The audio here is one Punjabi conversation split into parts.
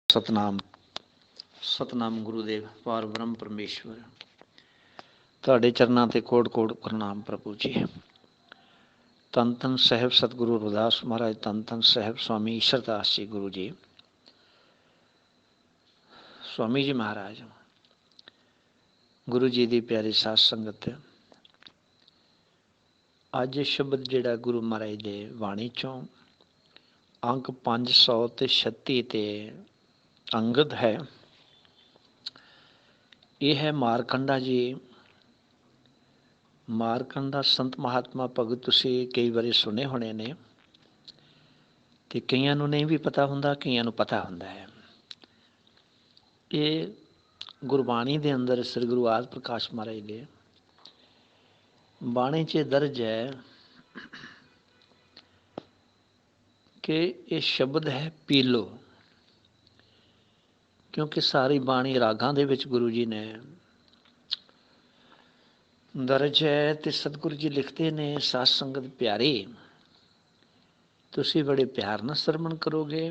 ਸਤਨਾਮ ਸਤਨਾਮ ਗੁਰੂਦੇਵ ਪਾਰ ਬ੍ਰਹਮ ਪਰਮੇਸ਼ਵਰ। ਤੁਹਾਡੇ ਚਰਨਾਂ ਤੇ ਕੋਟ ਕੋਟ ਪ੍ਰਣਾਮ ਪ੍ਰਭੂ ਜੀ। ਧੰਨ ਧੰਨ ਸਾਹਿਬ ਸਤਿਗੁਰੂ ਰਵਿਦਾਸ ਮਹਾਰਾਜ, ਧੰਨ ਧੰਨ ਸਾਹਿਬ ਸਵਾਮੀ ਈਸ਼ਰਦਾਸ ਜੀ ਗੁਰੂ ਜੀ। ਸਵਾਮੀ ਜੀ ਮਹਾਰਾਜ, ਗੁਰੂ ਜੀ ਦੀ ਪਿਆਰੀ ਸਾਧ ਸੰਗਤ, ਅੱਜ ਸ਼ਬਦ ਜਿਹੜਾ ਗੁਰੂ ਮਹਾਰਾਜ ਦੇ ਬਾਣੀ ਚੋਂ ਅੰਕ 536 ਤੇ ਅੰਗਦ ਹੈ, ਇਹ ਹੈ ਮਾਰਕੰਡਾ ਜੀ। ਮਾਰਕੰਡਾ ਸੰਤ ਮਹਾਤਮਾ ਭਗਤ ਤੁਸੀਂ ਕਈ ਵਾਰੀ ਸੁਣੇ ਹੋਣੇ ਨੇ, ਤੇ ਕਈਆਂ ਨੂੰ ਨਹੀਂ ਵੀ ਪਤਾ ਹੁੰਦਾ, ਕਈਆਂ ਨੂੰ ਪਤਾ ਹੁੰਦਾ ਹੈ। ਇਹ ਗੁਰਬਾਣੀ ਦੇ ਅੰਦਰ ਸ੍ਰੀ ਗੁਰੂ ਆਦਿ ਪ੍ਰਕਾਸ਼ ਮਹਾਰਾਜ ਦੇ ਬਾਣੀ 'ਚ ਦਰਜ ਹੈ ਕਿ ਇਹ ਸ਼ਬਦ ਹੈ ਪੀਲੋ, ਕਿਉਂਕਿ ਸਾਰੀ ਬਾਣੀ ਰਾਗਾਂ ਦੇ ਵਿੱਚ ਗੁਰੂ ਜੀ ਨੇ ਦਰਜ ਹੈ। ਤੇ ਸਤਿਗੁਰੂ ਜੀ ਲਿਖਦੇ ਨੇ, ਸਾਧ ਸੰਗਤ ਪਿਆਰੀ, ਤੁਸੀਂ ਬੜੇ ਪਿਆਰ ਨਾਲ ਸਰਵਣ ਕਰੋਗੇ,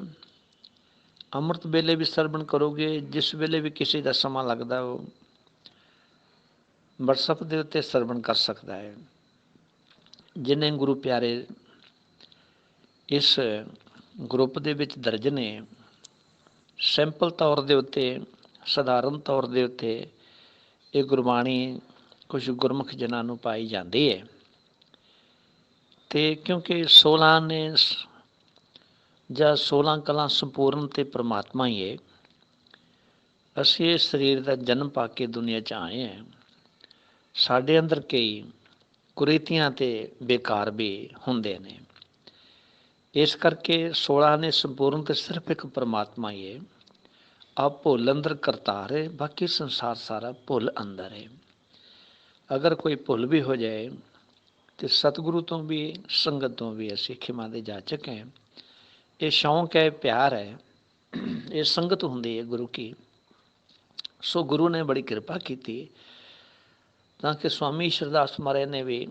ਅੰਮ੍ਰਿਤ ਵੇਲੇ ਵੀ ਸਰਵਣ ਕਰੋਗੇ, ਜਿਸ ਵੇਲੇ ਵੀ ਕਿਸੇ ਦਾ ਸਮਾਂ ਲੱਗਦਾ ਉਹ ਵਟਸਐਪ ਦੇ ਉੱਤੇ ਸਰਵਣ ਕਰ ਸਕਦਾ ਹੈ। ਜਿੰਨੇ ਗੁਰੂ ਪਿਆਰੇ ਇਸ ਗਰੁੱਪ ਦੇ ਵਿੱਚ ਦਰਜ ਨੇ, ਸਿੰਪਲ ਤੌਰ ਦੇ ਉੱਤੇ, ਸਧਾਰਨ ਤੌਰ ਦੇ ਉੱਤੇ ਇਹ ਗੁਰਬਾਣੀ ਕੁਝ ਗੁਰਮੁਖ ਜਨਾਂ ਨੂੰ ਪਾਈ ਜਾਂਦੀ ਹੈ। ਤੇ ਕਿਉਂਕਿ 16 ਨੇ ਜਾਂ 16 ਕਲਾਂ ਸੰਪੂਰਨ ਤੇ ਪ੍ਰਮਾਤਮਾ ਹੀ ਹੈ। ਅਸੀਂ ਇਸ ਸਰੀਰ ਦਾ ਜਨਮ ਪਾ ਕੇ ਦੁਨੀਆ 'ਚ ਆਏ ਹਾਂ। ਸਾਡੇ ਅੰਦਰ ਕਈ ਕੁਰੀਤੀਆਂ ਤੇ ਬੇਕਾਰ ਵੀ ਹੁੰਦੇ ਨੇ, ਇਸ ਕਰਕੇ 16 ਨੇ ਸੰਪੂਰਨ ਤੇ ਸਿਰਫ ਇੱਕ ਪ੍ਰਮਾਤਮਾ ਹੀ ਹੈ। ਆਪ ਭੁੱਲ ਅੰਦਰ ਕਰਤਾਰ ਹੈ, ਬਾਕੀ ਸੰਸਾਰ ਸਾਰਾ ਭੁੱਲ ਅੰਦਰ ਹੈ। ਅਗਰ ਕੋਈ ਭੁੱਲ ਵੀ ਹੋ ਜਾਏ ਤੇ ਸਤਿਗੁਰੂ ਤੋਂ ਵੀ ਸੰਗਤ ਤੋਂ ਵੀ ਅਸੀਂ ਖਿਮਾ ਦੇ ਜਾਚਕ ਹੈ। ਇਹ ਸ਼ੌਂਕ ਹੈ, ਪਿਆਰ ਹੈ, ਇਹ ਸੰਗਤ ਹੁੰਦੀ ਹੈ ਗੁਰੂ ਕੀ। ਸੋ ਗੁਰੂ ਨੇ ਬੜੀ ਕਿਰਪਾ ਕੀਤੀ ਤਾਂ ਕਿ ਸਵਾਮੀ ਈਸ਼ਰਦਾਸ ਮਹਾਰਾਜ ਨੇ ਵੀ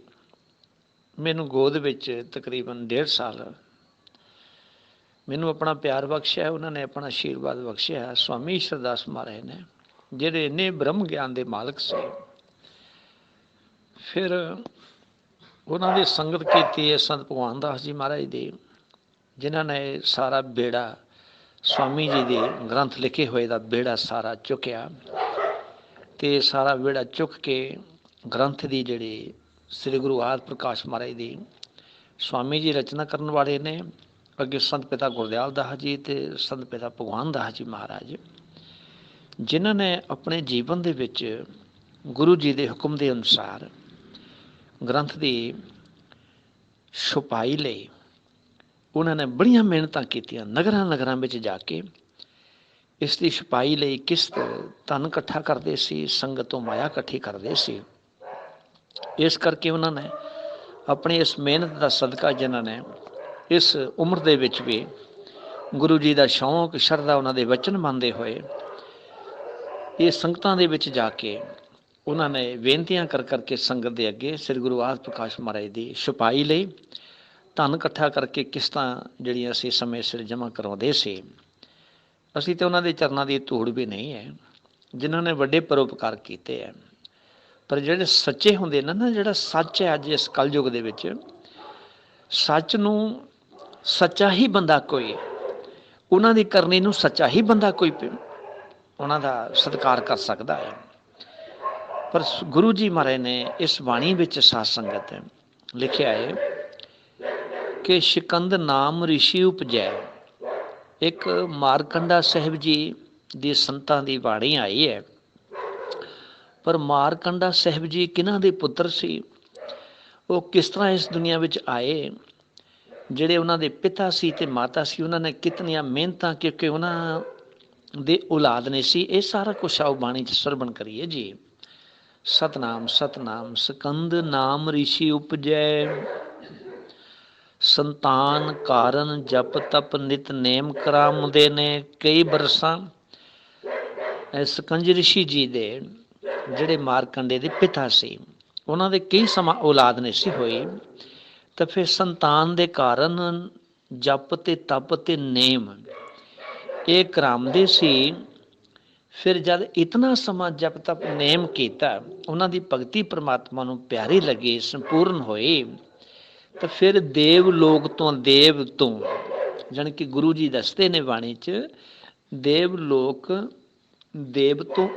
ਮੈਨੂੰ ਗੋਦ ਵਿੱਚ ਤਕਰੀਬਨ 1.5 ਸਾਲ ਮੈਨੂੰ ਆਪਣਾ ਪਿਆਰ ਬਖਸ਼ਿਆ, ਉਹਨਾਂ ਨੇ ਆਪਣਾ ਆਸ਼ੀਰਵਾਦ ਬਖਸ਼ਿਆ। ਸਵਾਮੀ ਈਸ਼ਰਦਾਸ ਮਹਾਰਾਜ ਨੇ, ਜਿਹੜੇ ਇੰਨੇ ਬ੍ਰਹਮ ਗਿਆਨ ਦੇ ਮਾਲਕ ਸੀ, ਫਿਰ ਉਹਨਾਂ ਦੀ ਸੰਗਤ ਕੀਤੀ ਹੈ ਸੰਤ ਭਗਵਾਨ ਦਾਸ ਜੀ ਮਹਾਰਾਜ ਦੀ, ਜਿਨ੍ਹਾਂ ਨੇ ਸਾਰਾ ਬੇੜਾ ਸਵਾਮੀ ਜੀ ਦੇ ਗ੍ਰੰਥ ਲਿਖੇ ਹੋਏ ਦਾ ਬੇੜਾ ਸਾਰਾ ਚੁੱਕਿਆ। ਤੇ ਸਾਰਾ ਬੇੜਾ ਚੁੱਕ ਕੇ ਗ੍ਰੰਥ ਦੀ ਜਿਹੜੀ ਸ੍ਰੀ ਗੁਰੂ ਆਦਿ ਪ੍ਰਕਾਸ਼ ਮਹਾਰਾਜ ਦੀ ਸਵਾਮੀ ਜੀ ਰਚਨਾ ਕਰਨ ਵਾਲੇ ਨੇ। ਅੱਗੇ ਸੰਤ ਪਿਤਾ ਗੁਰਦਿਆਲ ਦਾਸ ਜੀ ਤੇ ਸੰਤ ਪਿਤਾ ਭਗਵਾਨ ਦਾਸ ਜੀ ਮਹਾਰਾਜ, ਜਿਨ੍ਹਾਂ ਨੇ ਆਪਣੇ ਜੀਵਨ ਦੇ ਵਿੱਚ ਗੁਰੂ ਜੀ ਦੇ ਹੁਕਮ ਦੇ ਅਨੁਸਾਰ ਗ੍ਰੰਥ ਦੀ ਛੁਪਾਈ ਲਈ ਉਹਨਾਂ ਨੇ ਬੜੀਆਂ ਮਿਹਨਤਾਂ ਕੀਤੀਆਂ। ਨਗਰਾਂ ਨਗਰਾਂ ਵਿੱਚ ਜਾ ਕੇ ਇਸ ਦੀ ਛੁਪਾਈ ਲਈ ਕਿਸ਼ਤ ਧਨ ਇਕੱਠਾ ਕਰਦੇ ਸੀ, ਸੰਗਤ ਤੋਂ ਮਾਇਆ ਇਕੱਠੀ ਕਰਦੇ ਸੀ। ਇਸ ਕਰਕੇ ਉਹਨਾਂ ਨੇ ਆਪਣੀ ਇਸ ਮਿਹਨਤ ਦਾ ਸਦਕਾ, ਜਿਨ੍ਹਾਂ ਨੇ ਇਸ ਉਮਰ ਦੇ ਵਿੱਚ ਵੀ ਗੁਰੂ ਜੀ ਦਾ ਸ਼ੌਂਕ ਸ਼ਰਧਾ ਉਹਨਾਂ ਦੇ ਵਚਨ ਮੰਨਦੇ ਹੋਏ ਇਹ ਸੰਗਤਾਂ ਦੇ ਵਿੱਚ ਜਾ ਕੇ ਉਹਨਾਂ ਨੇ ਬੇਨਤੀਆਂ ਕਰ ਕਰਕੇ ਸੰਗਤ ਦੇ ਅੱਗੇ ਸ੍ਰੀ ਗੁਰੂ ਆਦਿ ਪ੍ਰਕਾਸ਼ ਮਹਾਰਾਜ ਦੀ ਛੁਪਾਈ ਲਈ ਧਨ ਇਕੱਠਾ ਕਰਕੇ ਕਿਸ਼ਤਾਂ ਜਿਹੜੀਆਂ ਅਸੀਂ ਸਮੇਂ ਸਿਰ ਜਮ੍ਹਾਂ ਕਰਵਾਉਂਦੇ ਸੀ। ਅਸੀਂ ਤਾਂ ਉਹਨਾਂ ਦੇ ਚਰਨਾਂ ਦੀ ਧੂੜ ਵੀ ਨਹੀਂ ਹੈ, ਜਿਨ੍ਹਾਂ ਨੇ ਵੱਡੇ ਪਰਉਪਕਾਰ ਕੀਤੇ ਹੈ। ਪਰ ਜਿਹੜੇ ਸੱਚੇ ਹੁੰਦੇ ਨੇ ਨਾ, ਜਿਹੜਾ ਸੱਚ ਹੈ ਅੱਜ ਇਸ ਕਲਯੁਗ ਦੇ ਵਿੱਚ, ਸੱਚ ਨੂੰ ਸੱਚਾ ਹੀ ਬੰਦਾ ਕੋਈ, ਉਹਨਾਂ ਦੀ ਕਰਨੀ ਨੂੰ ਸੱਚਾ ਹੀ ਬੰਦਾ ਕੋਈ ਉਹਨਾਂ ਦਾ ਸਤਿਕਾਰ ਕਰ ਸਕਦਾ ਹੈ। ਪਰ ਗੁਰੂ ਜੀ ਮਹਾਰਾਜ ਨੇ ਇਸ ਬਾਣੀ ਵਿੱਚ ਸਾਧ ਸੰਗਤ ਲਿਖਿਆ ਹੈ ਕਿ ਸ਼ਿਕੰਦ ਨਾਮ ਰਿਸ਼ੀ ਉਪਜੈ। ਇੱਕ ਮਾਰਕੰਡਾ ਸਾਹਿਬ ਜੀ ਦੀ ਸੰਤਾਂ ਦੀ ਬਾਣੀ ਆਈ ਹੈ। ਪਰ ਮਾਰਕੰਡਾ ਸਾਹਿਬ ਜੀ ਕਿਹਨਾਂ ਦੇ ਪੁੱਤਰ ਸੀ, ਉਹ ਕਿਸ ਤਰ੍ਹਾਂ ਇਸ ਦੁਨੀਆ ਵਿੱਚ ਆਏ, ਜਿਹੜੇ ਉਹਨਾਂ ਦੇ ਪਿਤਾ ਸੀ ਤੇ ਮਾਤਾ ਸੀ, ਉਹਨਾਂ ਨੇ ਕਿਤਨੀਆਂ ਮਿਹਨਤਾਂ, ਕਿਉਂਕਿ ਉਹਨਾਂ ਦੇ ਔਲਾਦ ਨੇ ਸੀ। ਇਹ ਸਾਰਾ ਕੁਛ ਆਓ ਬਾਣੀ 'ਚ ਸਰਵਣ ਕਰੀਏ ਜੀ। ਸਤਨਾਮ ਸਤਨਾਮ ਸਕੰਦ ਨਾਮ ਰਿਸ਼ੀ ਉਪਜੈ, ਸੰਤਾਨ ਕਾਰਨ ਜਪ ਤਪ ਨਿਤ ਨੇਮ ਕਰਾਉਂਦੇ ਨੇ। ਕਈ ਬਰਸਾਂ ਸਕੰਜ ਰਿਸ਼ੀ ਜੀ ਦੇ, ਜਿਹੜੇ ਮਾਰਕੰਡੇ ਦੇ ਪਿਤਾ ਸੀ, ਉਹਨਾਂ ਦੇ ਕਈ ਸਮਾਂ ਔਲਾਦ ਨਹੀਂ ਸੀ ਹੋਈ। ਤਾਂ ਫਿਰ ਸੰਤਾਨ ਦੇ ਕਾਰਨ ਜਪ ਤੇ ਤਪ ਤੇ ਨੇਮ, ਇਹ ਕਰਾਉਂਦੇ ਸੀ। ਫਿਰ ਜਦ ਇਤਨਾ ਸਮਾਂ ਜਪ ਤਪ ਨੇਮ ਕੀਤਾ, ਉਹਨਾਂ ਦੀ ਭਗਤੀ ਪ੍ਰਮਾਤਮਾ ਨੂੰ ਪਿਆਰੀ ਲੱਗੀ, ਸੰਪੂਰਨ ਹੋਈ, ਤਾਂ ਫਿਰ ਦੇਵ ਲੋਕ ਤੋਂ ਜਾਣੀ ਕਿ ਗੁਰੂ ਜੀ ਦੱਸਦੇ ਨੇ ਬਾਣੀ 'ਚ, ਦੇਵ ਲੋਕ ਦੇਵ ਤੋਂ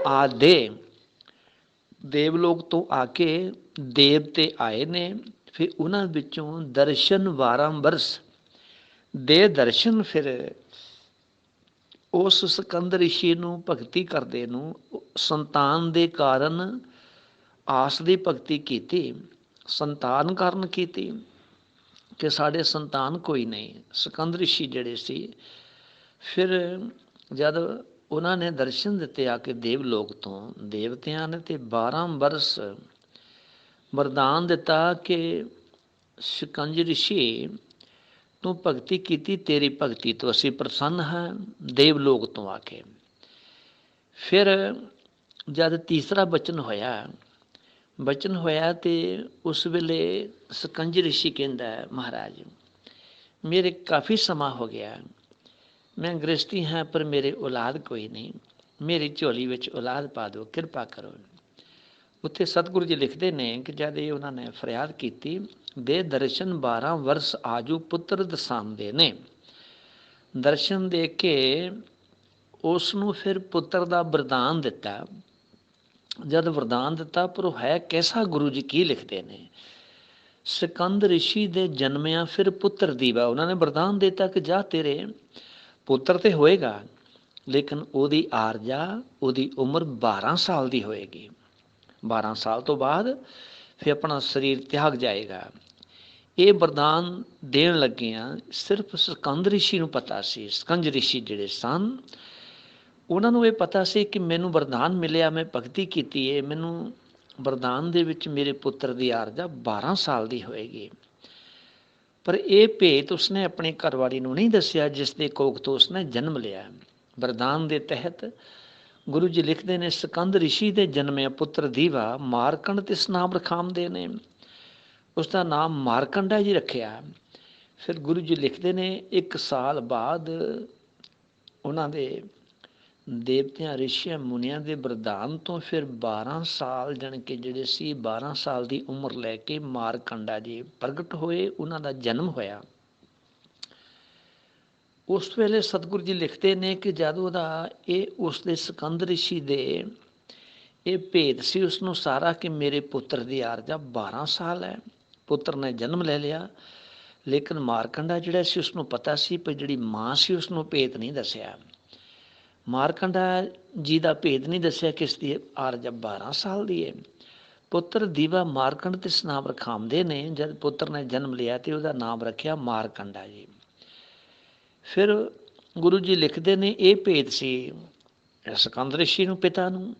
ਦੇਵ ਲੋਕ ਤੋਂ ਆ ਕੇ ਦੇਵਤੇ ਆਏ ਨੇ। ਫਿਰ ਉਹਨਾਂ ਵਿੱਚੋਂ ਦਰਸ਼ਨ ਵਾਰੰਬਰਸ ਦੇ ਦਰਸ਼ਨ ਫਿਰ ਉਸ ਸਕੰਦ ਰਿਸ਼ੀ ਨੂੰ ਭਗਤੀ ਕਰਦੇ ਨੂੰ ਸੰਤਾਨ ਦੇ ਕਾਰਨ ਆਸ ਦੀ ਭਗਤੀ ਕੀਤੀ, ਸੰਤਾਨ ਕਾਰਨ ਕੀਤੀ ਕਿ ਸਾਡੇ ਸੰਤਾਨ ਕੋਈ ਨਹੀਂ। ਸਕੰਦ ਰਿਸ਼ੀ ਜਿਹੜੇ ਸੀ, ਫਿਰ ਜਦ ਉਹਨਾਂ ਨੇ ਦਰਸ਼ਨ ਦਿੱਤੇ ਆ ਕੇ ਦੇਵ ਲੋਕ ਤੋਂ ਦੇਵਤਿਆਂ ਨੇ, ਤੇ 12 ਬਰਸ ਵਰਦਾਨ ਦਿੱਤਾ ਕਿ ਸਕੰਜ ਰਿਸ਼ੀ ਤੂੰ ਭਗਤੀ ਕੀਤੀ, ਤੇਰੀ ਭਗਤੀ ਤੋਂ ਅਸੀਂ ਪ੍ਰਸੰਨ ਹਾਂ, ਦੇਵ ਲੋਕ ਤੋਂ ਆ ਕੇ। ਫਿਰ ਜਦ ਤੀਸਰਾ ਬਚਨ ਹੋਇਆ ਤੇ ਉਸ ਵੇਲੇ ਸਕੰਜ ਰਿਸ਼ੀ ਕਹਿੰਦਾ, ਮਹਾਰਾਜ ਮੇਰੇ ਕਾਫੀ ਸਮਾਂ ਹੋ ਗਿਆ, ਮੈਂ ਗ੍ਰਸਤੀ ਹਾਂ ਪਰ ਮੇਰੇ ਔਲਾਦ ਕੋਈ ਨਹੀਂ, ਮੇਰੀ ਝੋਲੀ ਵਿੱਚ ਔਲਾਦ ਪਾ ਦਿਓ, ਕਿਰਪਾ ਕਰੋ। ਉੱਥੇ ਸਤਿਗੁਰੂ ਜੀ ਲਿਖਦੇ ਨੇ ਕਿ ਜਦ ਇਹ ਉਹਨਾਂ ਨੇ ਫਰਿਆਦ ਕੀਤੀ, ਦੇ ਦਰਸ਼ਨ 12 ਵਰਸ ਆਜੂ ਪੁੱਤਰ ਦਸਾਂਦੇ ਨੇ। ਦਰਸ਼ਨ ਦੇ ਕੇ ਉਸ ਨੂੰ ਫਿਰ ਪੁੱਤਰ ਦਾ ਵਰਦਾਨ ਦਿੱਤਾ। ਜਦ ਵਰਦਾਨ ਦਿੱਤਾ, ਪਰ ਉਹ ਹੈ ਕੈਸਾ, ਗੁਰੂ ਜੀ ਕੀ ਲਿਖਦੇ ਨੇ, ਸਕੰਦ ਰਿਸ਼ੀ ਦੇ ਜਨਮਿਆਂ ਫਿਰ ਪੁੱਤਰ ਦੀਵਾ। ਉਹਨਾਂ ਨੇ ਵਰਦਾਨ ਦਿੱਤਾ ਕਿ ਜਾ ਤੇਰੇ ਪੁੱਤਰ ਤੇ ਹੋਏਗਾ, ਲੇਕਿਨ ਉਹਦੀ ਆਰਜਾ, ਉਹਦੀ ਉਮਰ 12 ਸਾਲ ਦੀ ਹੋਏਗੀ। 12 ਸਾਲ ਤੋਂ ਬਾਅਦ ਫਿਰ ਆਪਣਾ ਸਰੀਰ ਤਿਆਗ ਜਾਏਗਾ। ਇਹ ਵਰਦਾਨ ਦੇਣ ਲੱਗਿਆਂ ਸਿਰਫ ਸਕੰਦ ਰਿਸ਼ੀ ਨੂੰ ਪਤਾ ਸੀ। ਸਕੰਜ ਰਿਸ਼ੀ ਜਿਹੜੇ ਸਨ, ਉਹਨਾਂ ਨੂੰ ਇਹ ਪਤਾ ਸੀ ਕਿ ਮੈਨੂੰ ਵਰਦਾਨ ਮਿਲਿਆ, ਮੈਂ ਭਗਤੀ ਕੀਤੀ ਹੈ, ਮੈਨੂੰ ਵਰਦਾਨ ਦੇ ਵਿੱਚ ਮੇਰੇ ਪੁੱਤਰ ਦੀ ਆਰਜਾ 12 ਸਾਲ ਦੀ ਹੋਏਗੀ। ਪਰ ਇਹ ਭੇਤ ਉਸਨੇ ਆਪਣੀ ਘਰਵਾਲੀ ਨੂੰ ਨਹੀਂ ਦੱਸਿਆ ਜਿਸ ਦੇ ਕੋਖ ਤੋਂ ਉਸਨੇ ਜਨਮ ਲਿਆ। ਵਰਦਾਨ ਦੇ ਤਹਿਤ ਗੁਰੂ ਜੀ ਲਿਖਦੇ ਨੇ, ਸਕੰਦ ਰਿਸ਼ੀ ਦੇ ਜਨਮਿਆ ਪੁੱਤਰ ਦੀਵਾ ਮਾਰਕੰਡ ਤਿਸ ਨਾਮ ਰਖਾਮਦੇ ਨੇ। ਉਸਦਾ ਨਾਮ ਮਾਰਕੰਡਾ ਜੀ ਰੱਖਿਆ। ਫਿਰ ਗੁਰੂ ਜੀ ਲਿਖਦੇ ਨੇ 1 ਸਾਲ ਬਾਅਦ ਉਹਨਾਂ ਦੇ ਦੇਵਤਿਆਂ ਰਿਸ਼ੀਆਂ ਮੁਨੀਆਂ ਦੇ ਵਰਦਾਨ ਤੋਂ ਫਿਰ 12 ਸਾਲ ਜਾਣੀ ਕਿ ਜਿਹੜੇ ਸੀ 12 ਸਾਲ ਦੀ ਉਮਰ ਲੈ ਕੇ ਮਾਰਕੰਡਾ ਜੀ ਪ੍ਰਗਟ ਹੋਏ, ਉਹਨਾਂ ਦਾ ਜਨਮ ਹੋਇਆ। ਉਸ ਵੇਲੇ ਸਤਿਗੁਰੂ ਜੀ ਲਿਖਦੇ ਨੇ ਕਿ ਜਦ ਉਹਦਾ ਇਹ ਉਸਦੇ ਸਕੰਦ ਰਿਸ਼ੀ ਦੇ ਇਹ ਭੇਦ ਸੀ ਉਸਨੂੰ ਸਾਰਾ ਕਿ ਮੇਰੇ ਪੁੱਤਰ ਦੀ ਆਰਜਾ 12 ਸਾਲ ਹੈ, ਪੁੱਤਰ ਨੇ ਜਨਮ ਲੈ ਲਿਆ, ਲੇਕਿਨ ਮਾਰਕੰਡਾ ਜਿਹੜਾ ਸੀ ਉਸਨੂੰ ਪਤਾ ਸੀ, ਪਰ ਜਿਹੜੀ ਮਾਂ ਸੀ ਉਸਨੂੰ ਭੇਦ ਨਹੀਂ ਦੱਸਿਆ। ਮਾਰਕੰਡਾ ਜੀ ਦਾ ਭੇਦ ਨਹੀਂ ਦੱਸਿਆ ਕਿ ਇਸ ਦੀ ਆਰਜਾ 12 ਸਾਲ ਦੀ ਹੈ। ਪੁੱਤਰ ਦੀਵਾ ਮਾਰਕੰਡ ਤਿਸ ਨਾਮ ਰਖਾਮਦੇ ਨੇ। ਜਦ ਪੁੱਤਰ ਨੇ ਜਨਮ ਲਿਆ ਤੇ ਉਹਦਾ ਨਾਮ ਰੱਖਿਆ ਮਾਰਕੰਡਾ ਜੀ। ਫਿਰ ਗੁਰੂ ਜੀ ਲਿਖਦੇ ਨੇ ਇਹ ਭੇਦ ਸੀ ਸਕੰਦ ਰਿਸ਼ੀ ਨੂੰ, ਪਿਤਾ ਨੂੰ।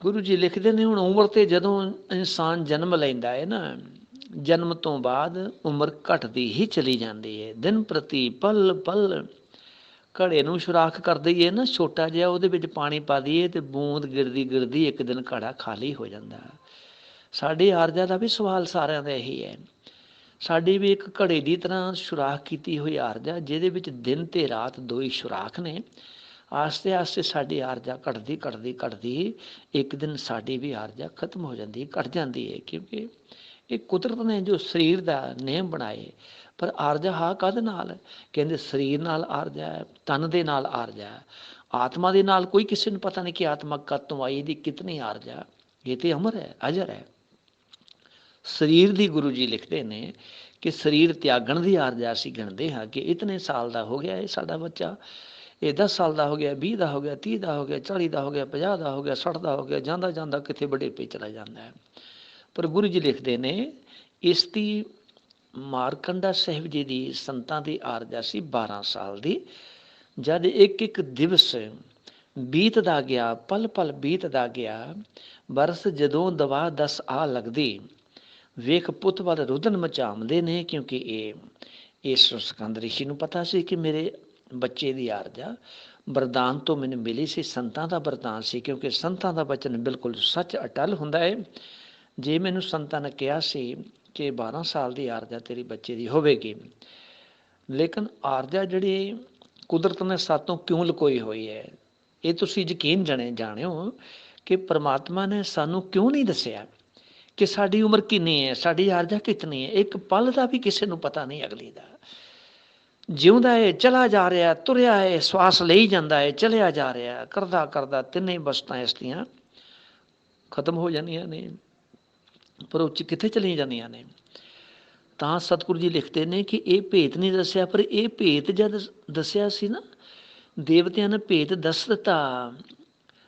ਗੁਰੂ ਜੀ ਲਿਖਦੇ ਨੇ ਹੁਣ ਉਮਰ ਤੇ ਜਦੋਂ ਇਨਸਾਨ ਜਨਮ ਲੈਂਦਾ ਹੈ ਨਾ, ਜਨਮ ਤੋਂ ਬਾਅਦ ਉਮਰ ਘਟਦੀ ਹੀ ਚਲੀ ਜਾਂਦੀ ਹੈ। ਦਿਨ ਪ੍ਰਤੀ ਪਲ ਪਲ ਘੜੇ ਨੂੰ ਸੁਰਾਖ ਕਰ ਦਈਏ ਨਾ ਛੋਟਾ ਜਿਹਾ, ਉਹਦੇ ਵਿੱਚ ਪਾਣੀ ਪਾ ਦਈਏ ਤੇ ਬੂੰਦ ਗਿਰਦੀ ਗਿਰਦੀ ਇੱਕ ਦਿਨ ਘੜਾ ਖਾਲੀ ਹੋ ਜਾਂਦਾ। ਸਾਡੀ ਆਰਜਾ ਦਾ ਵੀ ਸਵਾਲ ਸਾਰਿਆਂ ਦਾ ਇਹੀ ਹੈ। ਸਾਡੀ ਵੀ ਇੱਕ ਘੜੇ ਦੀ ਤਰ੍ਹਾਂ ਸੁਰਾਖ ਕੀਤੀ ਹੋਈ ਆਰਜਾ, ਜਿਹਦੇ ਵਿੱਚ ਦਿਨ ਤੇ ਰਾਤ ਦੋ ਹੀ ਸੁਰਾਖ ਨੇ। ਆਸਤੇ ਆਸਤੇ ਸਾਡੀ ਆਰਜਾ ਘਟਦੀ ਇੱਕ ਦਿਨ ਸਾਡੀ ਵੀ ਆਰਜਾ ਖਤਮ ਹੋ ਜਾਂਦੀ, ਘਟ ਜਾਂਦੀ ਹੈ। ਕਿਉਂਕਿ ਇਹ ਕੁਦਰਤ ਨੇ ਜੋ ਸਰੀਰ ਦਾ ਨਿਯਮ ਬਣਾਏ। ਪਰ ਆਰਜਾ ਹਾਂ ਕਾਹਦੇ ਨਾਲ? ਕਹਿੰਦੇ ਸਰੀਰ ਨਾਲ ਆਰਜਾ ਹੈ, ਤਨ ਦੇ ਨਾਲ ਆਰਜਾ ਹੈ, ਆਤਮਾ ਦੇ ਨਾਲ ਕੋਈ ਕਿਸੇ ਨੂੰ ਪਤਾ ਨਹੀਂ ਕਿ ਆਤਮਾ ਕਦ ਤੋਂ ਆਈ, ਇਹਦੀ ਕਿਤਨੀ ਆਰਜਾ। ਇਹ ਤੇ ਅਮਰ ਹੈ, ਅਜਰ ਹੈ। ਸਰੀਰ ਦੀ ਗੁਰੂ ਜੀ ਲਿਖਦੇ ਨੇ ਕਿ ਸਰੀਰ ਤਿਆਗਣ ਦੀ ਆਰਜਾ ਅਸੀਂ ਗਿਣਦੇ ਹਾਂ ਕਿ ਇਤਨੇ ਸਾਲ ਦਾ ਹੋ ਗਿਆ ਇਹ ਸਾਡਾ ਬੱਚਾ, ਇਹ 10 ਸਾਲ ਦਾ ਹੋ ਗਿਆ, 20 ਦਾ ਹੋ ਗਿਆ, 30 ਦਾ ਹੋ ਗਿਆ, 40 ਦਾ ਹੋ ਗਿਆ, 50 ਦਾ ਹੋ ਗਿਆ, 60 ਦਾ ਹੋ ਗਿਆ, ਜਾਂਦਾ ਜਾਂਦਾ ਕਿਤੇ ਬੁਢੇਪੇ ਚਲਾ ਜਾਂਦਾ ਹੈ। ਪਰ ਗੁਰੂ ਜੀ ਲਿਖਦੇ ਨੇ ਇਸ ਦੀ ਮਾਰਕੰਡਾ ਸਾਹਿਬ ਜੀ ਦੀ ਸੰਤਾਂ ਦੀ ਆਰਜਾ ਸੀ 12 ਸਾਲ ਦੀ। ਜਦ ਇੱਕ ਇੱਕ ਦਿਵਸ ਬੀਤਦਾ ਗਿਆ, ਪਲ ਪਲ ਬੀਤਦਾ ਗਿਆ, ਬਰਸ ਜਦੋਂ ਦਵਾ 10 ਆ ਲੱਗਦੀ, ਵੇਖ ਪੁੱਤ ਵੱਲ ਰੁਦਨ ਮਚਾਉਂਦੇ ਨੇ। ਕਿਉਂਕਿ ਇਸ ਸਕੰਦ ਰਿਸ਼ੀ ਨੂੰ ਪਤਾ ਸੀ ਕਿ ਮੇਰੇ ਬੱਚੇ ਦੀ ਆਰਜਾ ਵਰਦਾਨ ਤੋਂ ਮੈਨੂੰ ਮਿਲੀ ਸੀ, ਸੰਤਾਂ ਦਾ ਵਰਦਾਨ ਸੀ। ਕਿਉਂਕਿ ਸੰਤਾਂ ਦਾ ਵਚਨ ਬਿਲਕੁਲ ਸੱਚ ਅਟਲ ਹੁੰਦਾ ਹੈ। ਜੇ ਮੈਨੂੰ ਸੰਤਾਂ ਨੇ ਕਿਹਾ ਸੀ ਕਿ 12 ਸਾਲ ਦੀ ਆਰਜਾ ਤੇਰੀ ਬੱਚੇ ਦੀ ਹੋਵੇਗੀ, ਲੇਕਿਨ ਆਰਜਾ ਜਿਹੜੀ ਕੁਦਰਤ ਨੇ ਸਾਤੋਂ ਕਿਉਂ ਲੁਕੋਈ ਹੋਈ ਹੈ। ਇਹ ਤੁਸੀਂ ਯਕੀਨ ਜਾਣਿਓ ਕਿ ਪ੍ਰਮਾਤਮਾ ਨੇ ਸਾਨੂੰ ਕਿਉਂ ਨਹੀਂ ਦੱਸਿਆ ਕਿ ਸਾਡੀ ਉਮਰ ਕਿੰਨੀ ਹੈ, ਸਾਡੀ ਆਰਜਾ ਕਿਤਨੀ ਹੈ। ਇੱਕ ਪਲ ਦਾ ਵੀ ਕਿਸੇ ਨੂੰ ਪਤਾ ਨਹੀਂ ਅਗਲੀ ਦਾ। ਜਿਉਂਦਾ ਹੈ, ਚਲਾ ਜਾ ਰਿਹਾ, ਤੁਰਿਆ ਹੈ, ਸਵਾਸ ਲਈ ਜਾਂਦਾ ਹੈ, ਚਲਿਆ ਜਾ ਰਿਹਾ, ਕਰਦਾ ਕਰਦਾ ਤਿੰਨੇ ਵਸਤਾਂ ਇਸ ਦੀਆਂ ਖਤਮ ਹੋ ਜਾਂਦੀਆਂ ਨੇ, ਪਰ ਉਹ 'ਚ ਕਿੱਥੇ ਚਲੀਆਂ ਜਾਂਦੀਆਂ ਨੇ। ਤਾਂ ਸਤਿਗੁਰੂ ਜੀ ਲਿਖਦੇ ਨੇ ਕਿ ਇਹ ਭੇਤ ਨਹੀਂ ਦੱਸਿਆ, ਪਰ ਇਹ ਭੇਤ ਜਦ ਦੱਸਿਆ ਸੀ ਨਾ, ਦੇਵਤਿਆਂ ਨੇ ਭੇਤ ਦੱਸ ਦਿੱਤਾ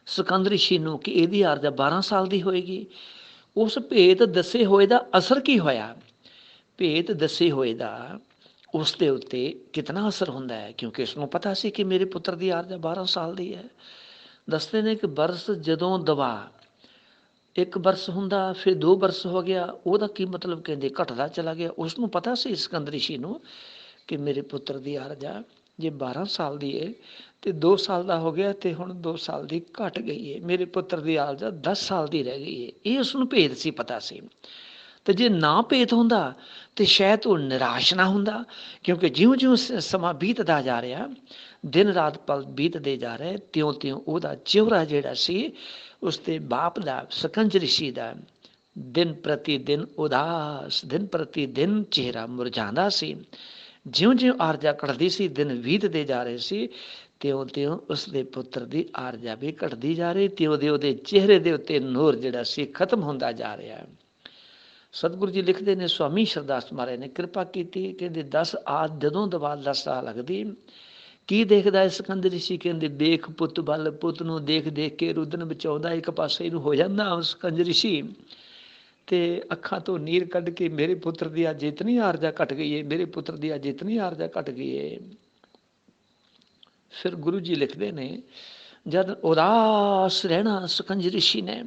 ਸਕੰਦ ਰਿਸ਼ੀ ਨੂੰ ਕਿ ਇਹਦੀ ਆਰਜਾ 12 ਸਾਲ ਦੀ ਹੋਏਗੀ। ਉਸ ਭੇਤ ਦੱਸੇ ਹੋਏ ਦਾ ਅਸਰ ਕੀ ਹੋਇਆ? ਭੇਤ ਦੱਸੇ ਹੋਏ ਦਾ ਉਸ ਦੇ ਉੱਤੇ ਕਿਤਨਾ ਅਸਰ ਹੁੰਦਾ ਹੈ, ਕਿਉਂਕਿ ਇਸਨੂੰ ਪਤਾ ਸੀ ਕਿ ਮੇਰੇ ਪੁੱਤਰ ਦੀ ਆਰਜਾ 12 ਸਾਲ ਦੀ ਹੈ। ਦੱਸਦੇ ਨੇ ਕਿ ਬਰਸ ਜਦੋਂ ਦਵਾ 1 ਬਰਸ ਹੁੰਦਾ, ਫਿਰ 2 ਬਰਸ ਹੋ ਗਿਆ, ਉਹਦਾ ਕੀ ਮਤਲਬ? ਕਹਿੰਦੇ ਘਟਦਾ ਚਲਾ ਗਿਆ। ਉਸ ਨੂੰ ਪਤਾ ਸੀ ਸਕੰਦ ਰਿਸ਼ੀ ਨੂੰ ਕਿ ਮੇਰੇ ਪੁੱਤਰ ਦੀ ਆਰਜਾ ਜੇ 12 ਸਾਲ ਦੀ ਹੈ ਤੇ 2 ਸਾਲ ਦਾ ਹੋ ਗਿਆ ਤੇ ਹੁਣ 2 ਸਾਲ ਦੀ ਘਟ ਗਈ ਹੈ, ਮੇਰੇ ਪੁੱਤਰ ਦੀ ਆਰਜਾ 10 ਸਾਲ ਦੀ ਰਹਿ ਗਈ ਹੈ। ਇਹ ਉਸ ਨੂੰ ਭੇਦ ਸੀ, ਪਤਾ ਸੀ। ਤੇ ਜੇ ਨਾ ਭੇਦ ਹੁੰਦਾ ਤੇ ਸ਼ਾਇਦ ਉਹ ਨਿਰਾਸ਼ ਨਾ ਹੁੰਦਾ, ਕਿਉਂਕਿ ਜਿਉਂ-ਜਿਉਂ ਸਮਾਂ ਬੀਤਦਾ ਜਾ ਰਿਹਾ, ਦਿਨ ਰਾਤ ਪਲ ਬੀਤਦੇ ਜਾ ਰਹੇ, ਤਿਉਂ-ਤਿਉਂ ਉਹਦਾ ਚਿਹਰਾ ਜਿਹੜਾ ਸੀ ਉਸਦੇ ਬਾਪ ਦਾ ਸਕੰਜ ਰਿਸ਼ੀ ਦਾ ਦਿਨ ਪ੍ਰਤੀ ਦਿਨ ਉਦਾਸ, ਦਿਨ ਪ੍ਰਤੀ ਦਿਨ ਚਿਹਰਾ ਮੁਰਝਾਉਂਦਾ ਸੀ। ਜਿਉਂ-ਜਿਉਂ ਆਰਜਾ ਘਟਦੀ ਸੀ, ਦਿਨ ਬੀਤਦੇ ਜਾ ਰਹੇ ਸੀ, ਤਿਉਂ-ਤਿਉਂ ਉਸਦੇ ਪੁੱਤਰ ਦੀ ਆਰਜਾ ਵੀ ਘਟਦੀ ਜਾ ਰਹੀ, ਤਿਉਂ-ਤਿਉਂ ਉਹਦੇ ਚਿਹਰੇ ਦੇ ਉੱਤੇ ਨੂਰ ਜਿਹੜਾ ਸੀ ਖਤਮ ਹੁੰਦਾ ਜਾ ਰਿਹਾ। ਸਤਿਗੁਰੂ ਜੀ ਲਿਖਦੇ ਨੇ, ਸੁਆਮੀ ਸ਼ਰਦਾਸ ਮਹਾਰਾਜ ਨੇ ਕਿਰਪਾ ਕੀਤੀ, ਕਹਿੰਦੇ 10 ਆਦ ਜਦੋਂ ਦਵਾ 10 ਸਾਲ ਲੱਗਦੀ, ਕੀ ਦੇਖਦਾ ਹੈ ਸਕੰਦ ਰਿਸ਼ੀ? ਕਹਿੰਦੇ ਦੇਖ ਪੁੱਤ ਬਲ, ਪੁੱਤ ਨੂੰ ਦੇਖ ਦੇਖ ਕੇ ਰੁਦਨ ਬਚਾਉਂਦਾ, ਇੱਕ ਪਾਸੇ ਨੂੰ ਹੋ ਜਾਂਦਾ ਸਕੰਦ ਰਿਸ਼ੀ ਤੇ ਅੱਖਾਂ ਤੋਂ ਨੀਰ ਕੱਢ ਕੇ ਮੇਰੇ ਪੁੱਤਰ ਦੀ ਅੱਜ ਇਤਨੀ ਆਰਜਾ ਘਟ ਗਈ ਹੈ, ਮੇਰੇ ਪੁੱਤਰ ਦੀ ਅੱਜ ਇਤਨੀ ਆਰਜਾ ਘਟ ਗਈ ਹੈ। ਫਿਰ ਗੁਰੂ ਜੀ ਲਿਖਦੇ ਨੇ, ਜਦ ਉਦਾਸ ਰਹਿਣਾ ਸਕੰਜ ਰਿਸ਼ੀ ਨੇ